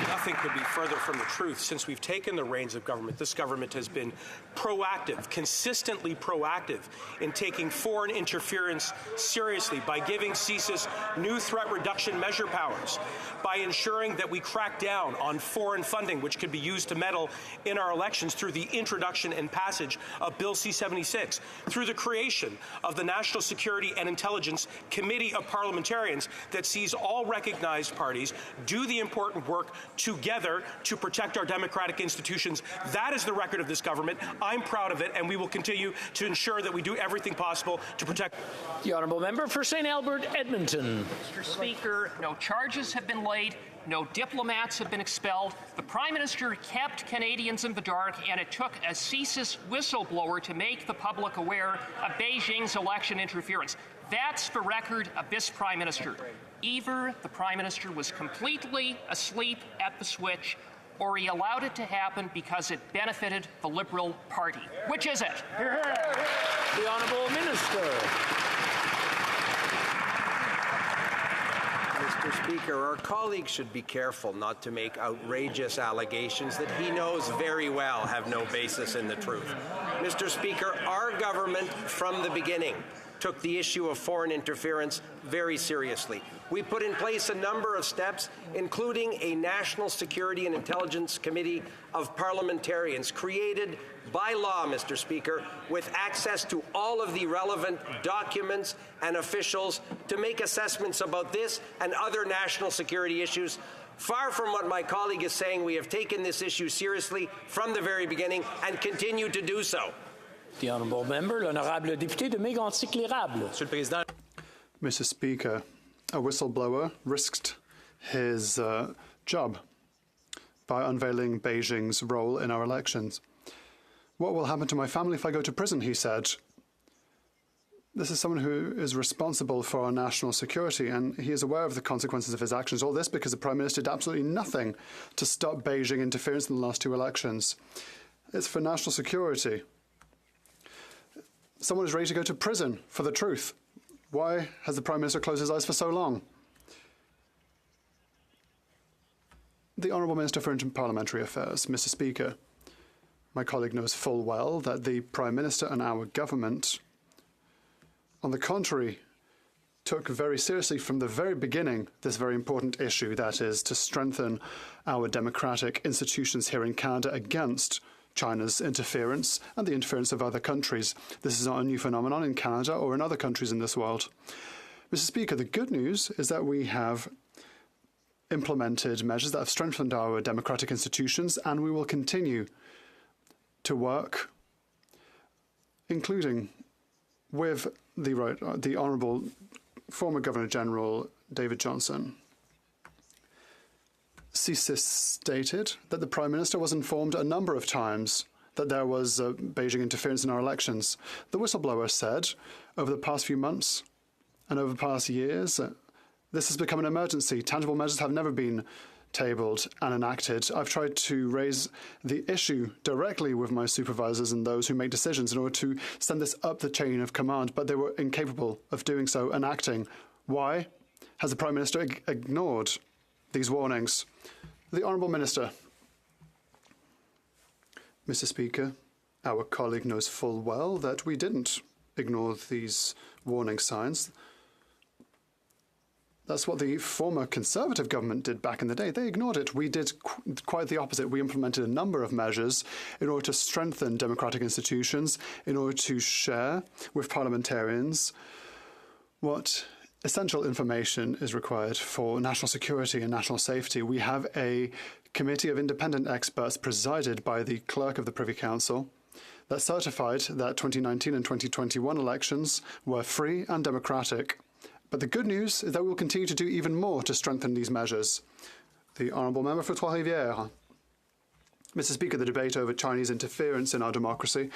Nothing could be further from the truth. Since we've taken the reins of government, this government has been proactive, consistently proactive in taking foreign interference seriously by giving CSIS new threat reduction measure powers, by ensuring that we crack down on foreign funding which could be used to meddle in our elections through the introduction and passage of Bill C-76, through the creation of the National Security and Intelligence Committee of Parliamentarians that sees all recognized parties do the important work together to protect our democratic institutions. That is the record of this government. I'm proud of it, and we will continue to ensure that we do everything possible to protect. The Honourable Member for St. Albert, Edmonton. Mr. Speaker, no charges have been laid. No diplomats have been expelled. The Prime Minister kept Canadians in the dark, and it took a CSIS whistleblower to make the public aware of Beijing's election interference. That's the record of this Prime Minister. Either the Prime Minister was completely asleep at the switch, or he allowed it to happen because it benefited the Liberal Party. Which is it? The Honourable Minister. Mr. Speaker, our colleague should be careful not to make outrageous allegations that he knows very well have no basis in the truth. Mr. Speaker, our government from the beginning took the issue of foreign interference very seriously. We put in place a number of steps, including a National Security and Intelligence Committee of Parliamentarians created by law, Mr. Speaker, with access to all of the relevant documents and officials to make assessments about this and other national security issues. Far from what my colleague is saying, we have taken this issue seriously from the very beginning and continue to do so. The Honourable Member, l'Honourable Député de Mégantic-l'Érable. Monsieur le Président. Mr. Speaker, a whistleblower risked his job by unveiling Beijing's role in our elections. What will happen to my family if I go to prison, he said. This is someone who is responsible for our national security, and he is aware of the consequences of his actions. All this because the Prime Minister did absolutely nothing to stop Beijing interference in the last 2 elections. It's for national security. Someone is ready to go to prison for the truth. Why has the Prime Minister closed his eyes for so long? The Honourable Minister for Interparliamentary Affairs, Mr. Speaker, my colleague knows full well that the Prime Minister and our government, on the contrary, took very seriously from the very beginning this very important issue, that is, to strengthen our democratic institutions here in Canada against China's interference and the interference of other countries. This is not a new phenomenon in Canada or in other countries in this world. Mr. Speaker, the good news is that we have implemented measures that have strengthened our democratic institutions, and we will continue to work, including with the Honourable former Governor-General David Johnston. CSIS stated that the Prime Minister was informed a number of times that there was Beijing interference in our elections. The whistleblower said over the past few months and over the past years, this has become an emergency. Tangible measures have never been tabled and enacted. I've tried to raise the issue directly with my supervisors and those who make decisions in order to send this up the chain of command, but they were incapable of doing so and acting. Why has the Prime Minister ignored these warnings? The Honourable Minister. Mr. Speaker, our colleague knows full well that we didn't ignore these warning signs. That's what the former Conservative government did back in the day. They ignored it. We did quite the opposite. We implemented a number of measures in order to strengthen democratic institutions, in order to share with parliamentarians what essential information is required for national security and national safety. We have a committee of independent experts presided by the clerk of the Privy Council that certified that 2019 and 2021 elections were free and democratic. But the good news is that we will continue to do even more to strengthen these measures. The Honourable Member for Trois-Rivières. Mr. Speaker, the debate over Chinese interference in our democracy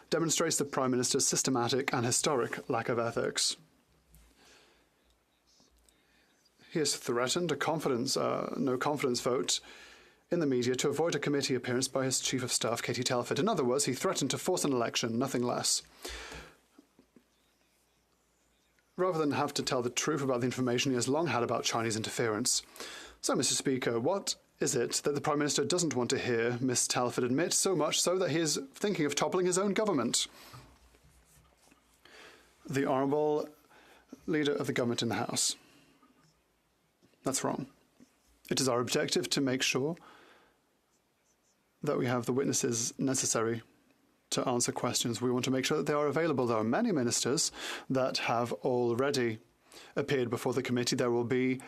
demonstrates the Prime Minister's systematic and historic lack of ethics. He has threatened a no confidence vote in the media to avoid a committee appearance by his Chief of Staff, Katie Telford. In other words, he threatened to force an election, nothing less. Rather than have to tell the truth about the information he has long had about Chinese interference. So, Mr. Speaker, what is it that the Prime Minister doesn't want to hear Ms. Telford admit, so much so that he is thinking of toppling his own government? The Honourable Leader of the Government in the House. That's wrong. It is our objective to make sure that we have the witnesses necessary to answer questions. We want to make sure that they are available. There are many ministers that have already appeared before the committee. There will be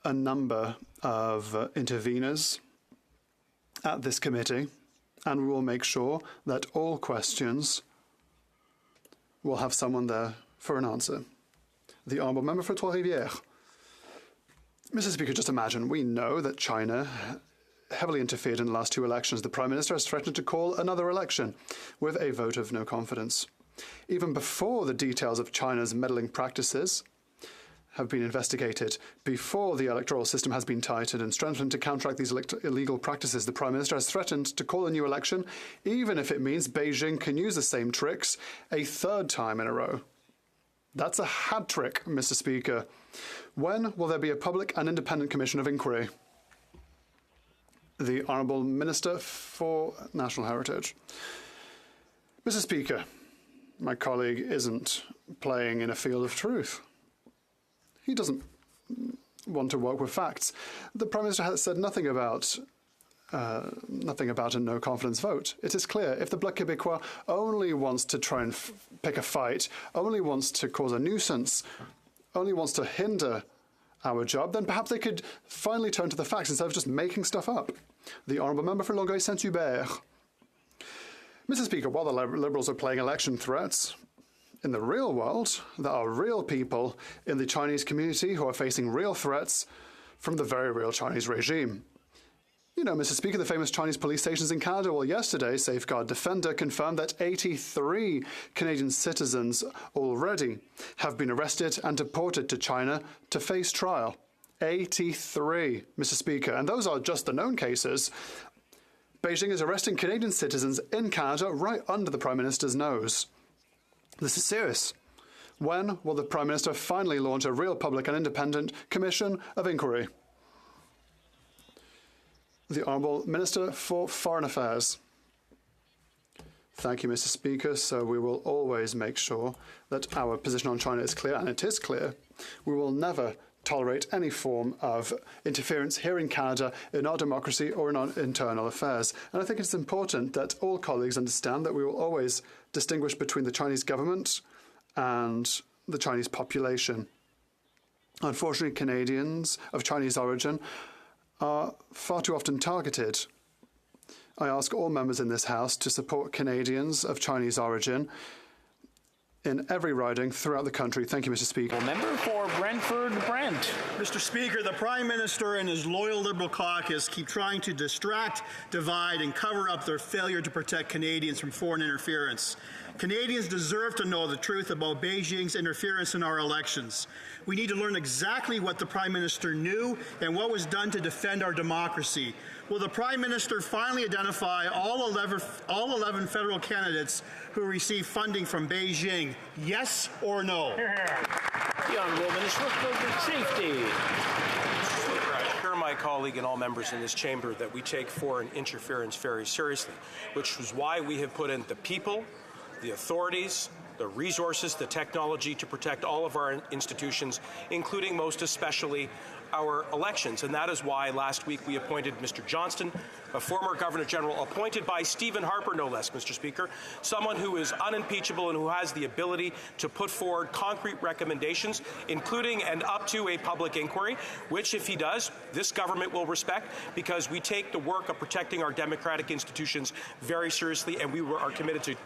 a number of interveners at this committee, and we will make sure that all questions will have someone there for an answer. The Honourable Member for Trois-Rivières. Mr. Speaker, just imagine, we know that China heavily interfered in the last 2 elections. The Prime Minister has threatened to call another election with a vote of no confidence. Even before the details of China's meddling practices have been investigated, before the electoral system has been tightened and strengthened to counteract these illegal practices, the Prime Minister has threatened to call a new election, even if it means Beijing can use the same tricks a 3rd time in a row. That's a hat trick, Mr. Speaker. When will there be a public and independent commission of inquiry? The Honourable Minister for National Heritage. Mr. Speaker, my colleague isn't playing in a field of truth. He doesn't want to work with facts. The Prime Minister has said nothing about a no-confidence vote. It is clear, if the Bloc Québécois only wants to try and pick a fight, only wants to cause a nuisance, only wants to hinder our job, then perhaps they could finally turn to the facts instead of just making stuff up. The Honourable Member for Longueuil-Saint-Hubert. Mr. Speaker, while the Liberals are playing election threats, in the real world, there are real people in the Chinese community who are facing real threats from the very real Chinese regime. You know, Mr. Speaker, the famous Chinese police stations in Canada. Well, yesterday, Safeguard Defender confirmed that 83 Canadian citizens already have been arrested and deported to China to face trial. 83, Mr. Speaker. And those are just the known cases. Beijing is arresting Canadian citizens in Canada right under the Prime Minister's nose. This is serious. When will the Prime Minister finally launch a real public and independent commission of inquiry? The Honourable Minister for Foreign Affairs. Thank you, Mr. Speaker. So we will always make sure that our position on China is clear, and it is clear. We will never tolerate any form of interference here in Canada in our democracy or in our internal affairs. And I think it's important that all colleagues understand that we will always distinguish between the Chinese government and the Chinese population. Unfortunately, Canadians of Chinese origin are far too often targeted. I ask all members in this House to support Canadians of Chinese origin in every riding throughout the country. Thank you, Mr. Speaker. Member for Brantford-Brant. Mr. Speaker, the Prime Minister and his loyal Liberal caucus keep trying to distract, divide, and cover up their failure to protect Canadians from foreign interference. Canadians deserve to know the truth about Beijing's interference in our elections. We need to learn exactly what the Prime Minister knew and what was done to defend our democracy. Will the Prime Minister finally identify all 11 federal candidates who receive funding from Beijing? Yes or no? The Honourable Minister of Public Safety. I assure my colleague and all members in this chamber that we take foreign interference very seriously, which is why we have put in the people, the authorities, the resources, the technology to protect all of our institutions, including most especially our elections. And that is why last week we appointed Mr. Johnston, a former Governor General, appointed by Stephen Harper, no less, Mr. Speaker, someone who is unimpeachable and who has the ability to put forward concrete recommendations, including and up to a public inquiry, which, if he does, this government will respect, because we take the work of protecting our democratic institutions very seriously, and we are committed to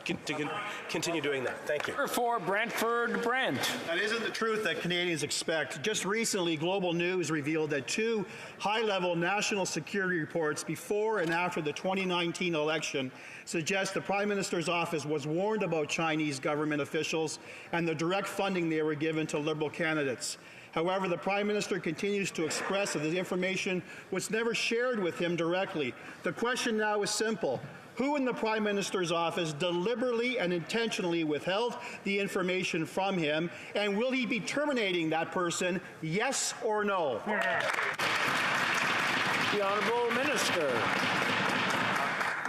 continue doing that. Thank you. For Brantford-Brant. That isn't the truth that Canadians expect. Just recently, Global News revealed that 2 high-level national security reports before and after the 2019 election suggest the Prime Minister's office was warned about Chinese government officials and the direct funding they were given to Liberal candidates. However, the Prime Minister continues to express that the information was never shared with him directly. The question now is simple. Who in the Prime Minister's office deliberately and intentionally withheld the information from him, and will he be terminating that person, yes or no? The Honourable Minister.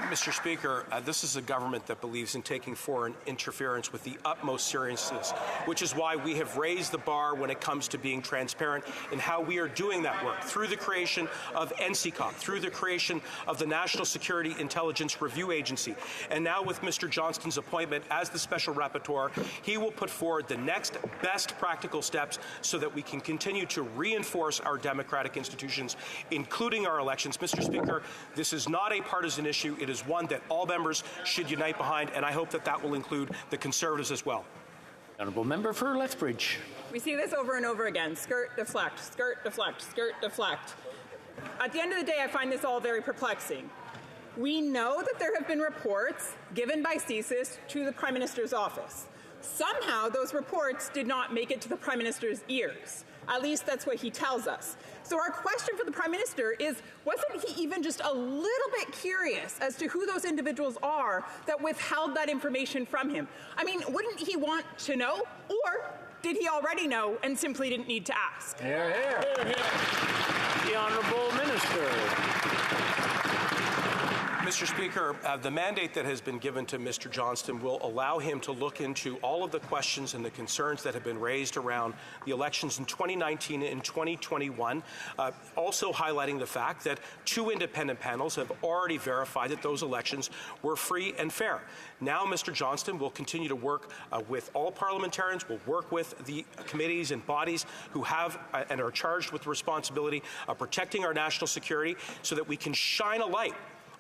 Mr. Speaker, this is a government that believes in taking foreign interference with the utmost seriousness, which is why we have raised the bar when it comes to being transparent in how we are doing that work, through the creation of NCCOP, through the creation of the National Security Intelligence Review Agency. And now with Mr. Johnston's appointment as the Special Rapporteur, he will put forward the next best practical steps so that we can continue to reinforce our democratic institutions, including our elections. Mr. Speaker, this is not a partisan issue. It is one that all members should unite behind, and I hope that that will include the Conservatives as well. Honourable Member for Lethbridge. We see this over and over again. Skirt, deflect, skirt, deflect, skirt, deflect. At the end of the day, I find this all very perplexing. We know that there have been reports given by CSIS to the Prime Minister's office. Somehow, those reports did not make it to the Prime Minister's ears. At least that's what he tells us. So our question for the Prime Minister is, wasn't he even just a little bit curious as to who those individuals are that withheld that information from him? I mean, wouldn't he want to know? Or did he already know and simply didn't need to ask? Hear, hear. The Honourable Minister. Mr. Speaker, the mandate that has been given to Mr. Johnston will allow him to look into all of the questions and the concerns that have been raised around the elections in 2019 and 2021, also highlighting the fact that 2 independent panels have already verified that those elections were free and fair. Now Mr. Johnston will continue to work with all parliamentarians, will work with the committees and bodies who have and are charged with the responsibility of protecting our national security so that we can shine a light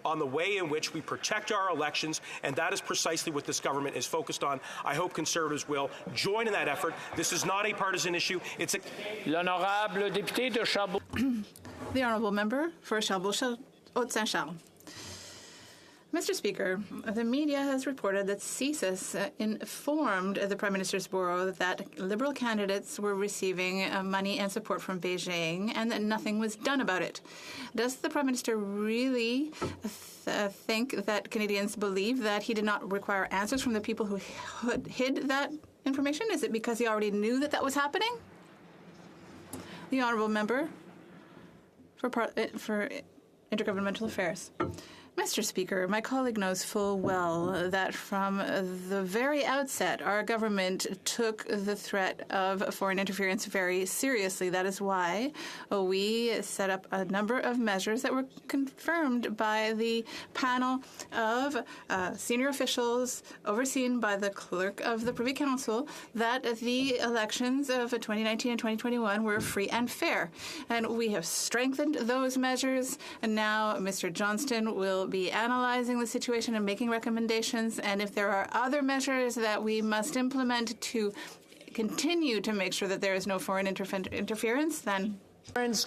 on the way in which we protect our elections, and that is precisely what this government is focused on. I hope Conservatives will join in that effort. This is not a partisan issue. It's a... L'honorable député de Charbonneau. The Honourable Member for Charbonneau Haute-Saint-Charles. Mr. Speaker, the media has reported that CSIS informed the Prime Minister's Bureau that Liberal candidates were receiving money and support from Beijing and that nothing was done about it. Does the Prime Minister really think that Canadians believe that he did not require answers from the people who hid that information? Is it because he already knew that that was happening? The Honourable Member for Intergovernmental Affairs. Mr. Speaker, my colleague knows full well that from the very outset, our government took the threat of foreign interference very seriously. That is why we set up a number of measures that were confirmed by the panel of senior officials overseen by the clerk of the Privy Council that the elections of 2019 and 2021 were free and fair. And we have strengthened those measures, and now Mr. Johnston will be analyzing the situation and making recommendations, and if there are other measures that we must implement to continue to make sure that there is no foreign interference, then...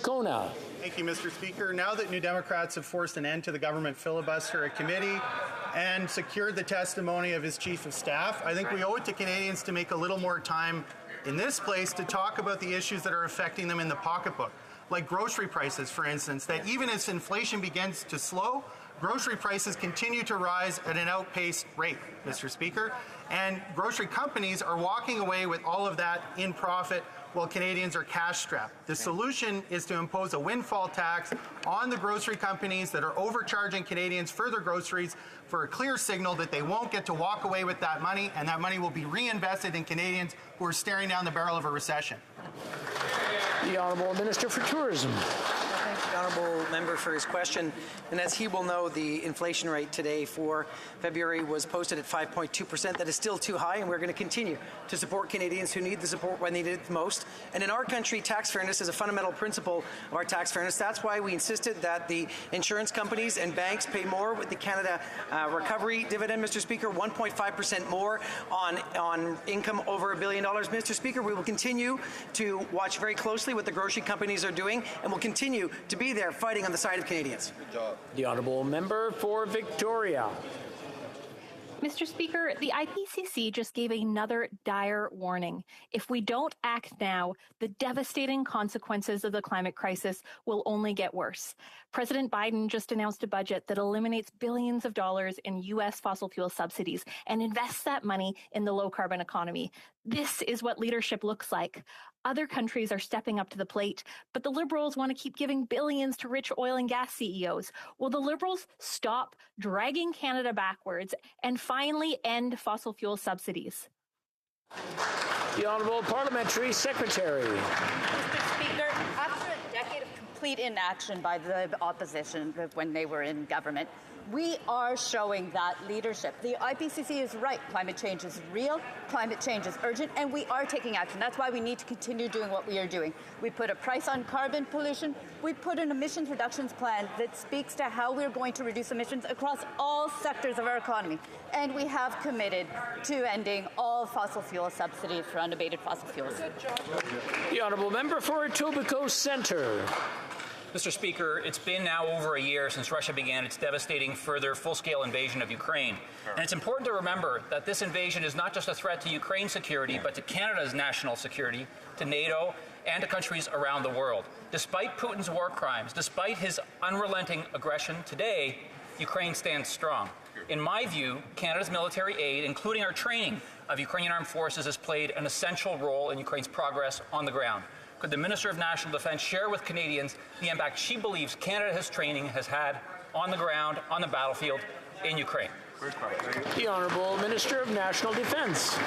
Kona. Thank you, Mr. Speaker. Now that New Democrats have forced an end to the government filibuster at committee and secured the testimony of his chief of staff, I think we owe it to Canadians to make a little more time in this place to talk about the issues that are affecting them in the pocketbook, like grocery prices, for instance, that even as inflation begins to slow, grocery prices continue to rise at an outpaced rate, Mr. Speaker, and grocery companies are walking away with all of that in profit while Canadians are cash-strapped. The solution is to impose a windfall tax on the grocery companies that are overcharging Canadians for their groceries for a clear signal that they won't get to walk away with that money, and that money will be reinvested in Canadians who are staring down the barrel of a recession. The Honourable Minister for Tourism. Thank the Honourable Member for his question. And as he will know, the inflation rate today for February was posted at 5.2%. That is still too high, and we're going to continue to support Canadians who need the support when they need it the most. And in our country, tax fairness is a fundamental principle of our tax fairness. That's why we insisted that the insurance companies and banks pay more with the Canada Recovery Dividend, Mr. Speaker, 1.5% more on income over $1 billion. Mr. Speaker, we will continue to watch very closely what the grocery companies are doing, and will continue to be there fighting on the side of Canadians. Good job. The Honourable Member for Victoria. Mr. Speaker, the IPCC just gave another dire warning. If we don't act now, the devastating consequences of the climate crisis will only get worse. President Biden just announced a budget that eliminates billions of dollars in U.S. fossil fuel subsidies and invests that money in the low-carbon economy. This is what leadership looks like. Other countries are stepping up to the plate, but the Liberals want to keep giving billions to rich oil and gas CEOs. Will the Liberals stop dragging Canada backwards and finally end fossil fuel subsidies? The Honourable Parliamentary Secretary. Mr. Speaker, after a decade of complete inaction by the opposition when they were in government, we are showing that leadership. The IPCC is right. Climate change is real. Climate change is urgent, and we are taking action. That's why we need to continue doing what we are doing. We put a price on carbon pollution. We put an emissions reductions plan that speaks to how we're going to reduce emissions across all sectors of our economy. And we have committed to ending all fossil fuel subsidies for unabated fossil fuels. The Honourable Member for Etobicoke Centre. Mr. Speaker, it's been now over a year since Russia began its devastating further full-scale invasion of Ukraine. And it's important to remember that this invasion is not just a threat to Ukraine's security, but to Canada's national security, to NATO, and to countries around the world. Despite Putin's war crimes, despite his unrelenting aggression, today, Ukraine stands strong. In my view, Canada's military aid, including our training of Ukrainian armed forces, has played an essential role in Ukraine's progress on the ground. Could the Minister of National Defence share with Canadians the impact she believes Canada's training has had on the ground, on the battlefield in Ukraine? The Honourable Minister of National Defence.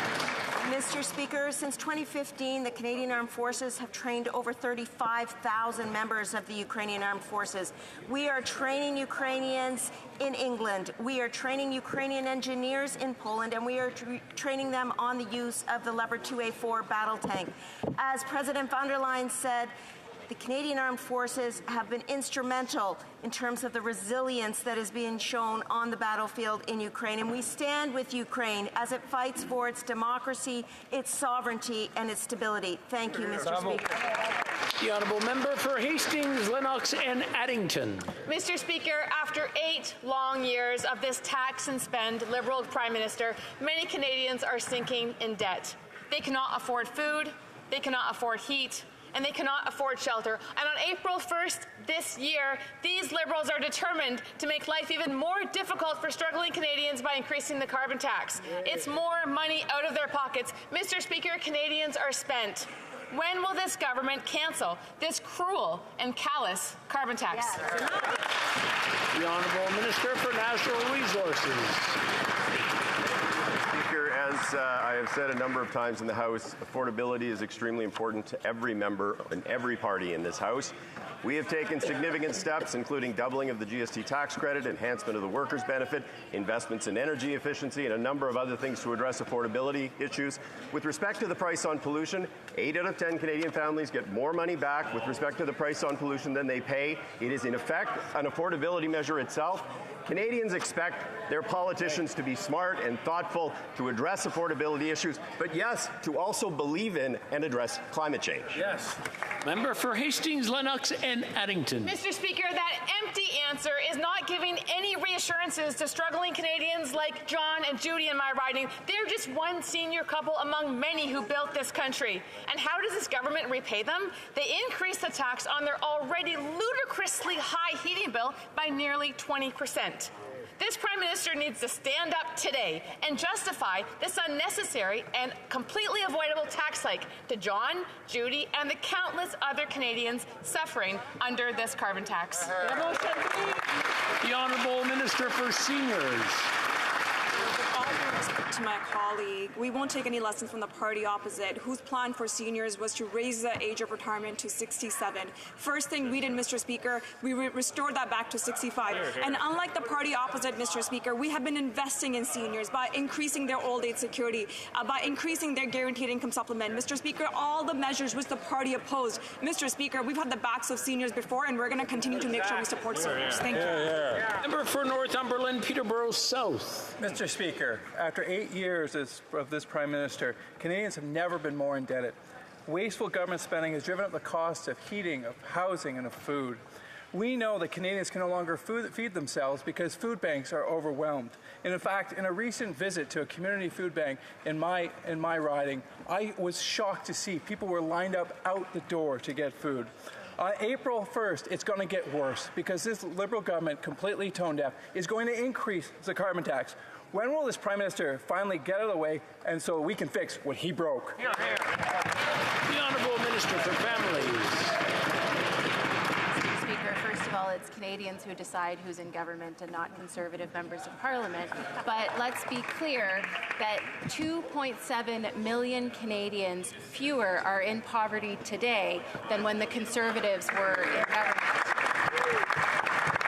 Mr. Speaker, since 2015, the Canadian Armed Forces have trained over 35,000 members of the Ukrainian Armed Forces. We are training Ukrainians in England. We are training Ukrainian engineers in Poland, and we are training them on the use of the Leopard 2A4 battle tank. As President von der Leyen said, the Canadian Armed Forces have been instrumental in terms of the resilience that is being shown on the battlefield in Ukraine. And we stand with Ukraine as it fights for its democracy, its sovereignty, and its stability. Thank you, Mr. Speaker. The honourable member for Hastings, Lennox and Addington. Mr. Speaker, after 8 long years of this tax and spend Liberal Prime Minister, many Canadians are sinking in debt. They cannot afford food, they cannot afford heat, and they cannot afford shelter. And on April 1st this year, these Liberals are determined to make life even more difficult for struggling Canadians by increasing the carbon tax. It's more money out of their pockets. Mr. Speaker, Canadians are spent. When will this government cancel this cruel and callous carbon tax? The Honourable Minister for Natural Resources. Speaker, as I have said a number of times in the House, affordability is extremely important to every member and every party in this House. We have taken significant steps, including doubling of the GST tax credit, enhancement of the workers' benefit, investments in energy efficiency, and a number of other things to address affordability issues. With respect to the price on pollution, 8 out of 10 Canadian families get more money back with respect to the price on pollution than they pay. It is, in effect, an affordability measure itself. Canadians expect their politicians to be smart and thoughtful, to address affordability issues, but yes, to also believe in and address climate change. Yes. Member for Hastings, Lennox and Addington. Mr. Speaker, that empty answer is not giving any reassurances to struggling Canadians like John and Judy in my riding. They're just one senior couple among many who built this country. And how does this government repay them? They increase the tax on their already ludicrously high heating bill by nearly 20%. This Prime Minister needs to stand up today and justify this unnecessary and completely avoidable tax hike to John, Judy, and the countless other Canadians suffering under this carbon tax. The Honourable Minister for Seniors. With all due respect to my colleague, we won't take any lessons from the party opposite, whose plan for seniors was to raise the age of retirement to 67. First thing we did, Mr. Speaker, we restored that back to 65. And unlike the party opposite, Mr. Speaker, we have been investing in seniors by increasing their old age security, by increasing their guaranteed income supplement. Mr. Speaker, all the measures which the party opposed. Mr. Speaker, we've had the backs of seniors before, and we're going to continue to make sure we support seniors. Thank you. Member for Northumberland, Peterborough South. Mr. Speaker, after 8 years of this Prime Minister, Canadians have never been more indebted. Wasteful government spending has driven up the cost of heating, of housing, and of food. We know that Canadians can no longer feed themselves because food banks are overwhelmed. And in fact, in a recent visit to a community food bank in my riding, I was shocked to see people were lined up out the door to get food. On April 1st, it's going to get worse because this Liberal government, completely tone deaf, is going to increase the carbon tax. When will this Prime Minister finally get out of the way and so we can fix what he broke? The Honourable Minister for Families. Speaker, first of all, it's Canadians who decide who's in government and not Conservative members of Parliament. But let's be clear that 2.7 million Canadians fewer are in poverty today than when the Conservatives were in government.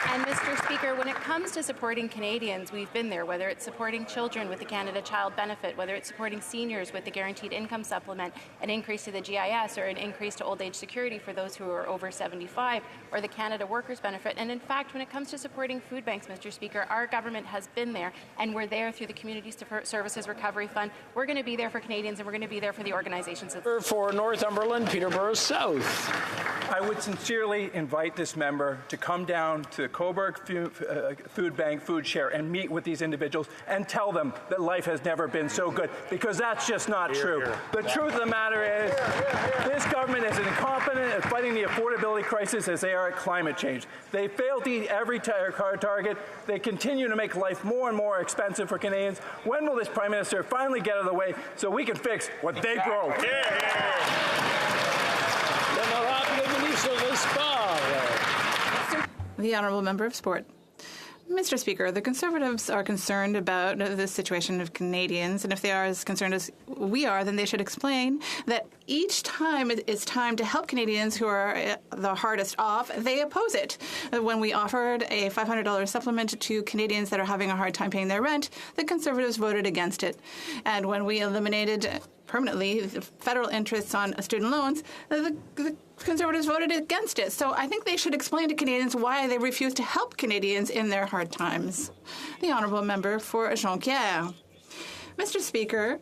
And Mr. Speaker, when it comes to supporting Canadians, we've been there, whether it's supporting children with the Canada Child Benefit, whether it's supporting seniors with the Guaranteed Income Supplement, an increase to the GIS, or an increase to old age security for those who are over 75, or the Canada Workers Benefit. And in fact, when it comes to supporting food banks, Mr. Speaker, our government has been there, and we're there through the Community Services Recovery Fund. We're going to be there for Canadians, and we're going to be there for the organizations. For Northumberland, Peterborough South. I would sincerely invite this member to come down to the Coburg Food Bank Food Share and meet with these individuals and tell them that life has never been so good, because that's just not true. The truth of the matter is this government is incompetent at fighting the affordability crisis as they are at climate change. They failed to eat every target. They continue to make life more and more expensive for Canadians. When will this Prime Minister finally get out of the way so we can fix what they broke? The Honourable Member of Sport. Mr. Speaker, the Conservatives are concerned about the situation of Canadians, and if they are as concerned as we are, then they should explain that each time it is time to help Canadians who are the hardest off, they oppose it. When we offered a $500 supplement to Canadians that are having a hard time paying their rent, the Conservatives voted against it. And when we eliminated permanently the federal interests on student loans, the Conservatives voted against it. So I think they should explain to Canadians why they refuse to help Canadians in their hard times. The Honourable Member for Jonquière. Mr. Speaker,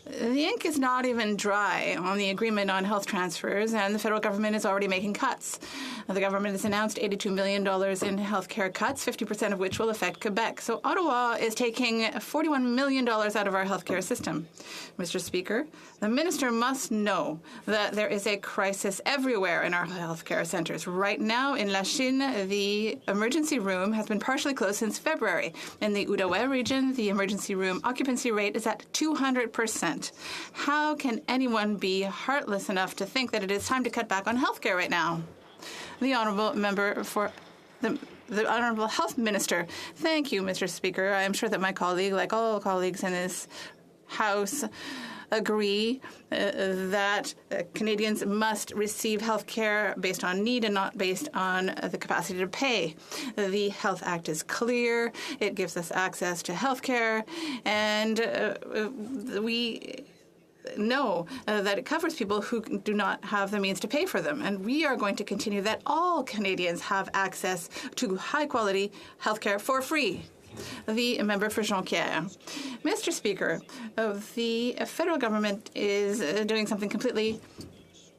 The ink is not even dry on the agreement on health transfers, and the federal government is already making cuts. The government has announced $82 million in health care cuts, 50% of which will affect Quebec. So Ottawa is taking $41 million out of our health care system. Mr. Speaker, the minister must know that there is a crisis everywhere in our health care centres. Right now in Lachine, the emergency room has been partially closed since February. In the Outaouais region, the emergency room occupancy rate is at 200%. How can anyone be heartless enough to think that it is time to cut back on health care right now? The honourable member for the Honourable Health Minister. Thank you, Mr. Speaker. I am sure that my colleague, like all colleagues in this House, agree that Canadians must receive health care based on need and not based on the capacity to pay. The Health Act is clear. It gives us access to health care, and we know that it covers people who do not have the means to pay for them. And we are going to continue that all Canadians have access to high-quality health care for free. The member for Jonquière. Mr. Speaker, the federal government is doing something completely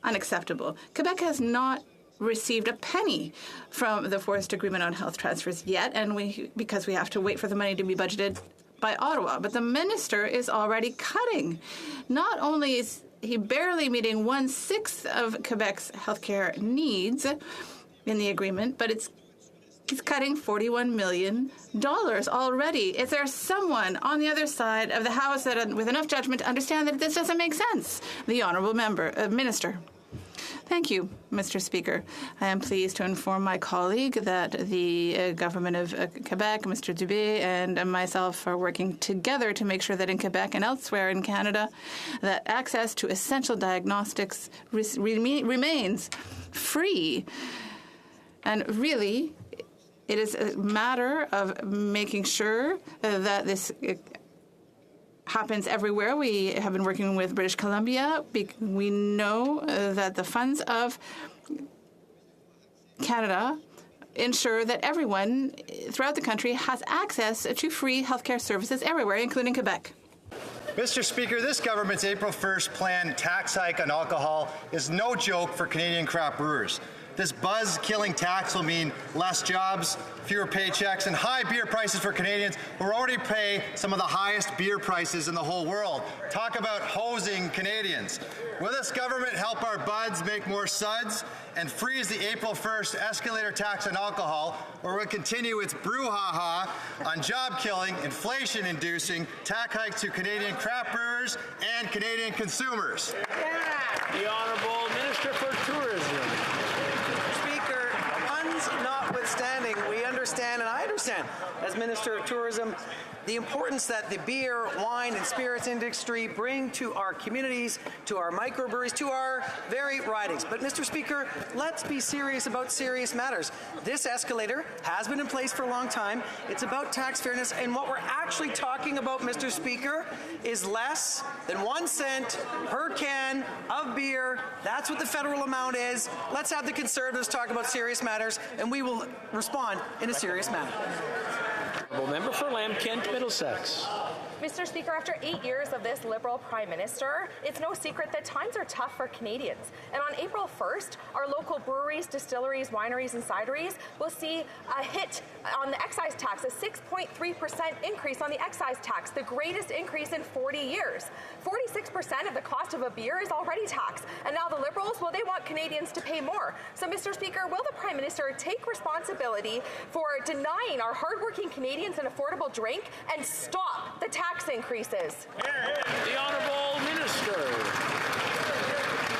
unacceptable. Quebec has not received a penny from the forced agreement on health transfers yet, and because we have to wait for the money to be budgeted by Ottawa. But the minister is already cutting. Not only is he barely meeting 1/6 of Quebec's healthcare needs in the agreement, but he's cutting $41 million already. Is there someone on the other side of the House that, with enough judgment, to understand that this doesn't make sense? The honourable minister. Thank you, Mr. Speaker. I am pleased to inform my colleague that the government of Quebec, Mr. Dubé, and myself are working together to make sure that in Quebec and elsewhere in Canada, that access to essential diagnostics remains free. And really, it is a matter of making sure that this happens everywhere. We have been working with British Columbia. We know that the funds of Canada ensure that everyone throughout the country has access to free healthcare services everywhere, including Quebec. Mr. Speaker, this government's April 1st planned tax hike on alcohol is no joke for Canadian craft brewers. This buzz-killing tax will mean less jobs, fewer paychecks, and high beer prices for Canadians who already pay some of the highest beer prices in the whole world. Talk about hosing Canadians. Will this government help our buds make more suds and freeze the April 1st escalator tax on alcohol, or will it continue its brouhaha on job-killing, inflation-inducing tax hikes to Canadian craft brewers and Canadian consumers? The Honourable Minister for Tourism. Notwithstanding, we understand, and I understand, as Minister of Tourism, the importance that the beer, wine, and spirits industry bring to our communities, to our microbreweries, to our very ridings. But, Mr. Speaker, let's be serious about serious matters. This escalator has been in place for a long time. It's about tax fairness, and what we're actually talking about, Mr. Speaker, is less than 1 cent per can of beer. That's what the federal amount is. Let's have the Conservatives talk about serious matters, and we will respond in a serious manner. Member for Lambkent, Middlesex. Mr. Speaker, after 8 years of this Liberal Prime Minister, it's no secret that times are tough for Canadians. And on April 1st, our local breweries, distilleries, wineries, and cideries will see a hit on the excise tax, a 6.3% increase on the excise tax, the greatest increase in 40 years. 46% of the cost of a beer is already taxed. And now the Liberals, well, they want Canadians to pay more. So, Mr. Speaker, will the Prime Minister take responsibility for denying our hardworking Canadians an affordable drink and stop the tax increases? The Honourable Minister.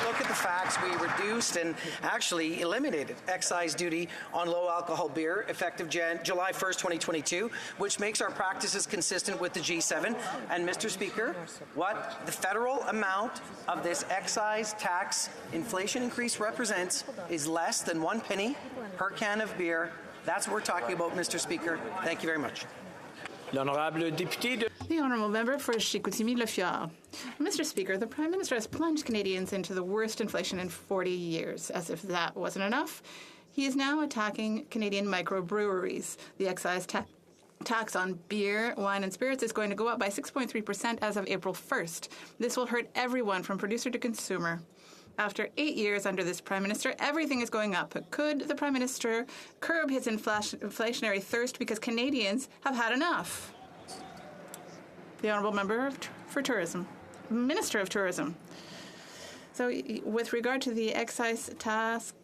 Look at the facts. We reduced and actually eliminated excise duty on low alcohol beer effective July 1st, 2022, which makes our practices consistent with the G7. And Mr. Speaker, what the federal amount of this excise tax inflation increase represents is less than 1 penny per can of beer. That's what we're talking about, Mr. Speaker. Thank you very much. The Honourable Member for Chicoutimi-Le Fjord. Mr. Speaker, the Prime Minister has plunged Canadians into the worst inflation in 40 years. As if that wasn't enough, he is now attacking Canadian microbreweries. The excise tax on beer, wine, and spirits is going to go up by 6.3% as of April 1st. This will hurt everyone from producer to consumer. After 8 years under this Prime Minister, everything is going up. Could the Prime Minister curb his inflationary thirst because Canadians have had enough? The Honourable Member for Tourism. Minister of Tourism. So with regard to the excise tax,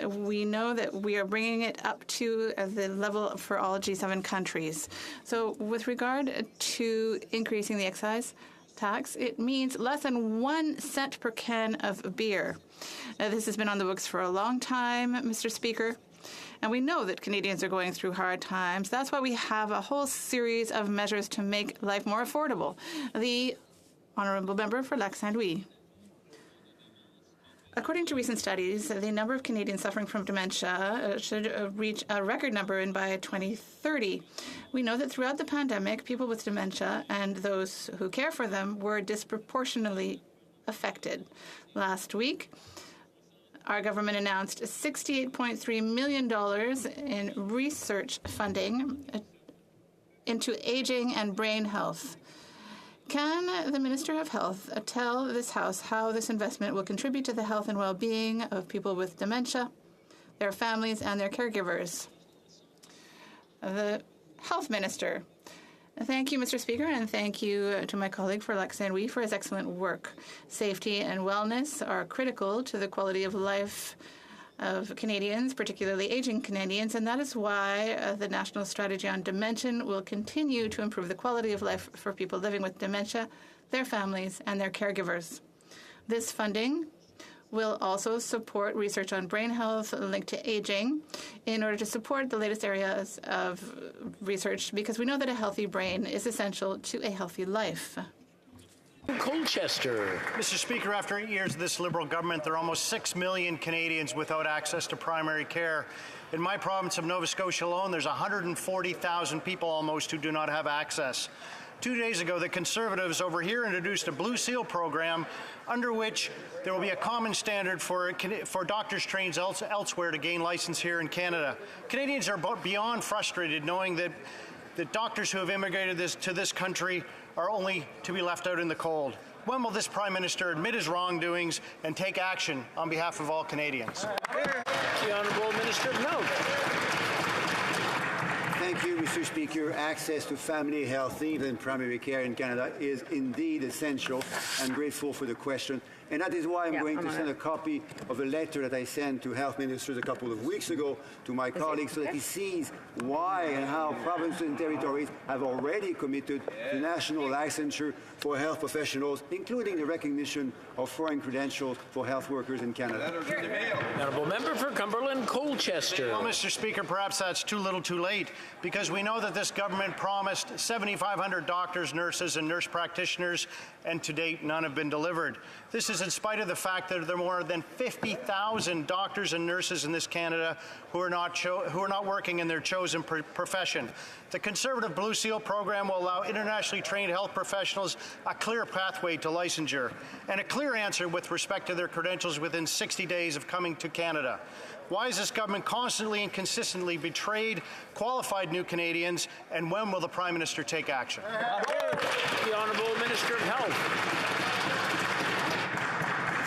we know that we are bringing it up to the level for all G7 countries. So with regard to increasing the excise tax, it means less than 1 cent per can of beer. This has been on the books for a long time, Mr. Speaker, and we know that Canadians are going through hard times. That's why we have a whole series of measures to make life more affordable. The Honourable Member for Lac-Saint-Louis. According to recent studies, the number of Canadians suffering from dementia should reach a record number by 2030. We know that throughout the pandemic, people with dementia and those who care for them were disproportionately affected. Last week, our government announced $68.3 million in research funding into aging and brain health. Can the Minister of Health tell this House how this investment will contribute to the health and well-being of people with dementia, their families, and their caregivers? The Health Minister. Thank you, Mr. Speaker, and thank you to my colleague for Lac-Saint-Louis for his excellent work. Safety and wellness are critical to the quality of life of Canadians, particularly aging Canadians, and that is why the National Strategy on Dementia will continue to improve the quality of life for people living with dementia, their families, and their caregivers. This funding will also support research on brain health linked to aging in order to support the latest areas of research, because we know that a healthy brain is essential to a healthy life. Colchester. Mr. Speaker, after 8 years of this Liberal government, there are almost 6 million Canadians without access to primary care. In my province of Nova Scotia alone, there's 140,000 people almost who do not have access. 2 days ago, the Conservatives over here introduced a Blue Seal program under which there will be a common standard for doctors trained elsewhere to gain license here in Canada. Canadians are beyond frustrated knowing that doctors who have immigrated to this country are only to be left out in the cold. When will this Prime Minister admit his wrongdoings and take action on behalf of all Canadians? The Honourable Minister of Health. Thank you, Mr. Speaker. Access to family health and primary care in Canada is indeed essential. I'm grateful for the question. And that is why I'm going to send a copy of a letter that I sent to health ministers a couple of weeks ago to my colleagues so that he sees why and how provinces and territories have already committed to national licensure for health professionals, including the recognition of foreign credentials for health workers in Canada. Honourable Member for Cumberland, Colchester. Well, Mr. Speaker, perhaps that's too little too late, because we know that this government promised 7,500 doctors, nurses, and nurse practitioners, and to date, none have been delivered. This is in spite of the fact that there are more than 50,000 doctors and nurses in this Canada who are not working in their chosen profession. The Conservative Blue Seal program will allow internationally trained health professionals a clear pathway to licensure and a clear answer with respect to their credentials within 60 days of coming to Canada. Why has this government constantly and consistently betrayed qualified new Canadians, and when will the Prime Minister take action? The Honourable Minister of Health.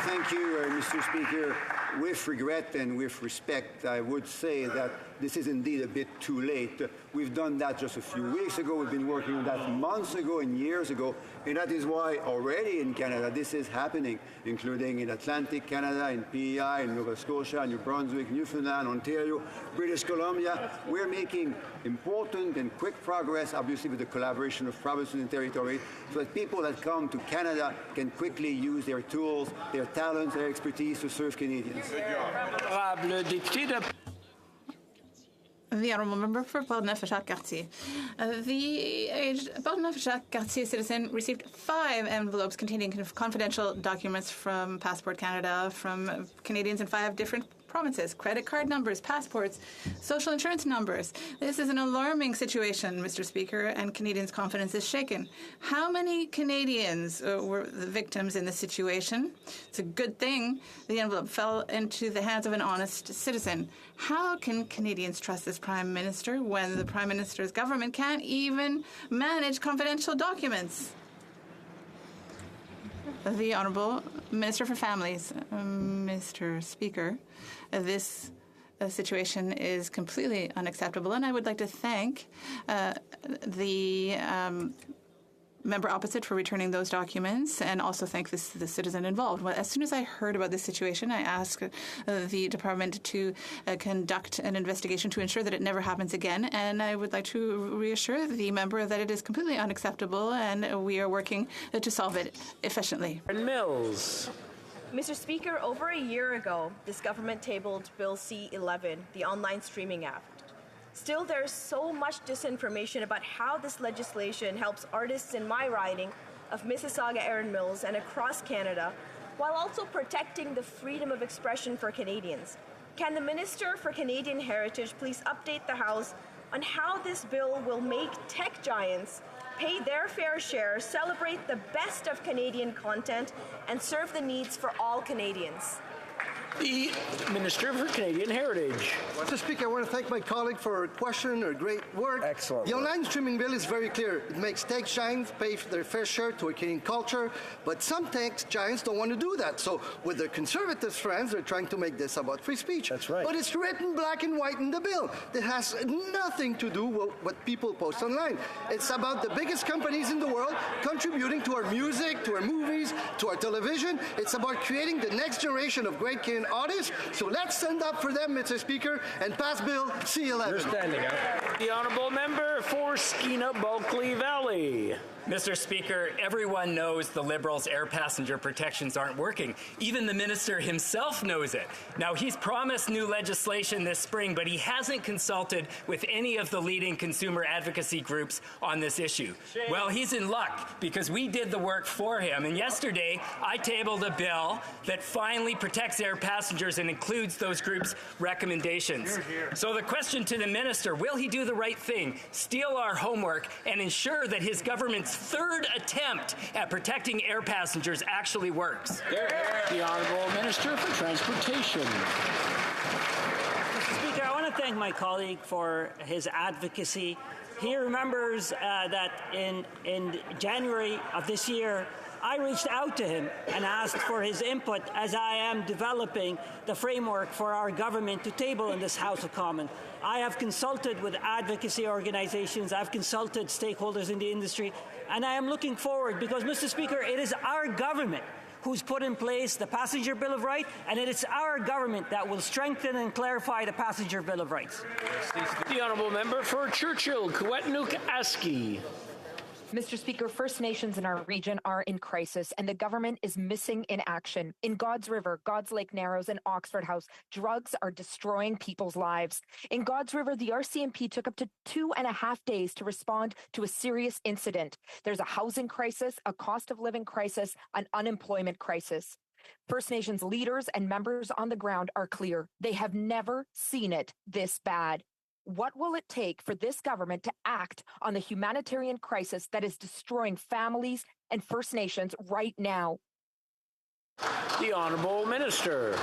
Thank you, Mr. Speaker. With regret and with respect, I would say that this is indeed a bit too late. We've done that just a few weeks ago. We've been working on that months ago and years ago. And that is why already in Canada this is happening, including in Atlantic Canada, in PEI, in Nova Scotia, New Brunswick, Newfoundland, Ontario, British Columbia. We're making important and quick progress, obviously with the collaboration of provinces and territories, so that people that come to Canada can quickly use their tools, their talents, their expertise to serve Canadians. The Honourable Member for Portneuf-Jacques-Cartier. The aged Portneuf-Jacques-Cartier citizen received 5 envelopes containing confidential documents from Passport Canada from Canadians in 5 different provinces, credit card numbers, passports, social insurance numbers. This is an alarming situation, Mr. Speaker, and Canadians' confidence is shaken. How many Canadians were the victims in this situation? It's a good thing the envelope fell into the hands of an honest citizen. How can Canadians trust this Prime Minister when the Prime Minister's government can't even manage confidential documents? The Honourable Minister for Families. Mr. Speaker, this situation is completely unacceptable, and I would like to thank the member opposite for returning those documents, and also thank the citizen involved. Well, as soon as I heard about this situation, I asked the department to conduct an investigation to ensure that it never happens again, and I would like to reassure the member that it is completely unacceptable, and we are working to solve it efficiently. Mills. Mr. Speaker, over a year ago, this government tabled Bill C-11, the online streaming app. Still, there's so much disinformation about how this legislation helps artists in my riding of Mississauga, Erin Mills, and across Canada, while also protecting the freedom of expression for Canadians. Can the Minister for Canadian Heritage please update the House on how this bill will make tech giants pay their fair share, celebrate the best of Canadian content, and serve the needs for all Canadians? The Minister for Canadian Heritage. Mr. Speaker, I want to thank my colleague for her question, her great work. Excellent. The online streaming bill is very clear. It makes tech giants pay for their fair share to a Canadian culture, but some tech giants don't want to do that. So with their conservative friends, they're trying to make this about free speech. That's right. But it's written black and white in the bill. It has nothing to do with what people post online. It's about the biggest companies in the world contributing to our music, to our movies, to our television. It's about creating the next generation of great Canadian artists. So let's stand up for them, Mr. Speaker, and pass Bill C-11. You're standing up. The Honourable Member for Skeena Bulkley Valley. Mr. Speaker, everyone knows the Liberals' air passenger protections aren't working. Even the minister himself knows it. Now, he's promised new legislation this spring, but he hasn't consulted with any of the leading consumer advocacy groups on this issue. Well, he's in luck because we did the work for him. And yesterday, I tabled a bill that finally protects air passengers and includes those groups' recommendations. So the question to the minister, will he do the right thing, steal our homework, and ensure that his government's third attempt at protecting air passengers actually works? The Honourable Minister for Transportation. Mr. Speaker, I want to thank my colleague for his advocacy. He remembers that in January of this year, I reached out to him and asked for his input as I am developing the framework for our government to table in this House of Commons. I have consulted with advocacy organizations, I've consulted stakeholders in the industry, and I am looking forward because, Mr. Speaker, it is our government who's put in place the Passenger Bill of Rights, and it is our government that will strengthen and clarify the Passenger Bill of Rights. The Honourable Member for Churchill, Kewetanook-Askey. Mr. Speaker, First Nations in our region are in crisis, and the government is missing in action. In God's River, God's Lake Narrows, and Oxford House, drugs are destroying people's lives. In God's River, the RCMP took up to 2.5 days to respond to a serious incident. There's a housing crisis, a cost of living crisis, an unemployment crisis. First Nations leaders and members on the ground are clear. They have never seen it this bad. What will it take for this government to act on the humanitarian crisis that is destroying families and First Nations right now? The Honourable Minister.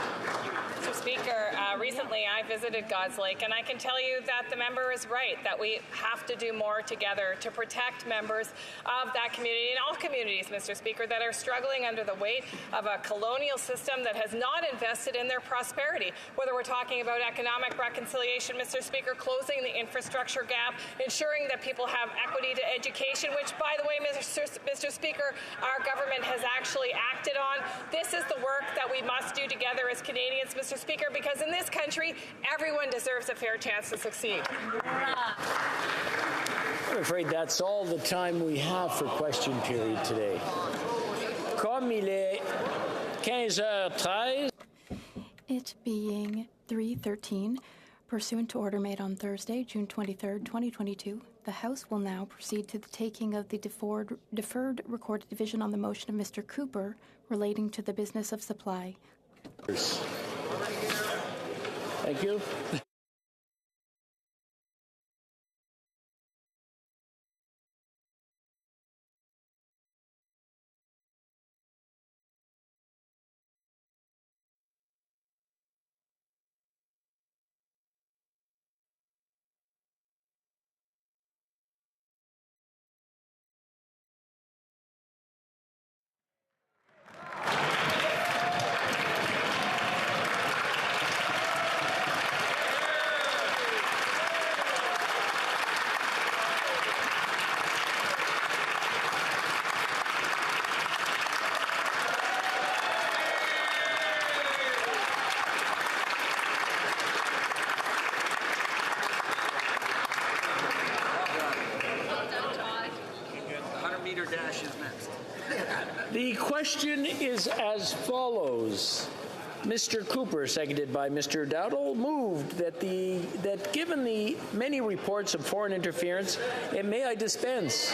Mr. Speaker, recently I visited God's Lake, and I can tell you that the member is right, that we have to do more together to protect members of that community and all communities, Mr. Speaker, that are struggling under the weight of a colonial system that has not invested in their prosperity. Whether we're talking about economic reconciliation, Mr. Speaker, closing the infrastructure gap, ensuring that people have equity to education, which, by the way, Mr. Speaker, our government has actually acted on. This is the work that we must do together as Canadians, Mr. Speaker, because in this country, everyone deserves a fair chance to succeed. I'm afraid that's all the time we have for question period today. Comme il est 15h13. It being 3:13, pursuant to order made on Thursday, June 23rd, 2022, the House will now proceed to the taking of the deferred recorded division on the motion of Mr. Cooper relating to the business of supply. Thank you. Dash is next. The question is as follows. Mr. Cooper, seconded by Mr. Dowdall, moved that given the many reports of foreign interference, and may I dispense?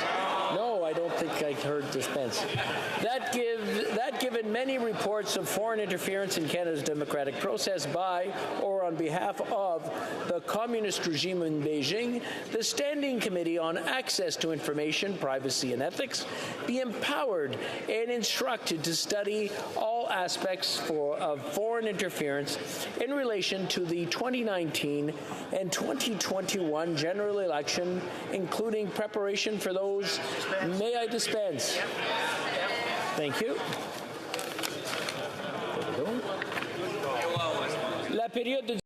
No, I don't think I heard dispense. That given many reports of foreign interference in Canada's democratic process by or on behalf of the communist regime in Beijing, the Standing Committee on Access to Information, Privacy and Ethics be empowered and instructed to study all aspects of foreign interference in relation to the 2019 and 2021 general election, including preparation for those. May I dispense? Thank you. La période de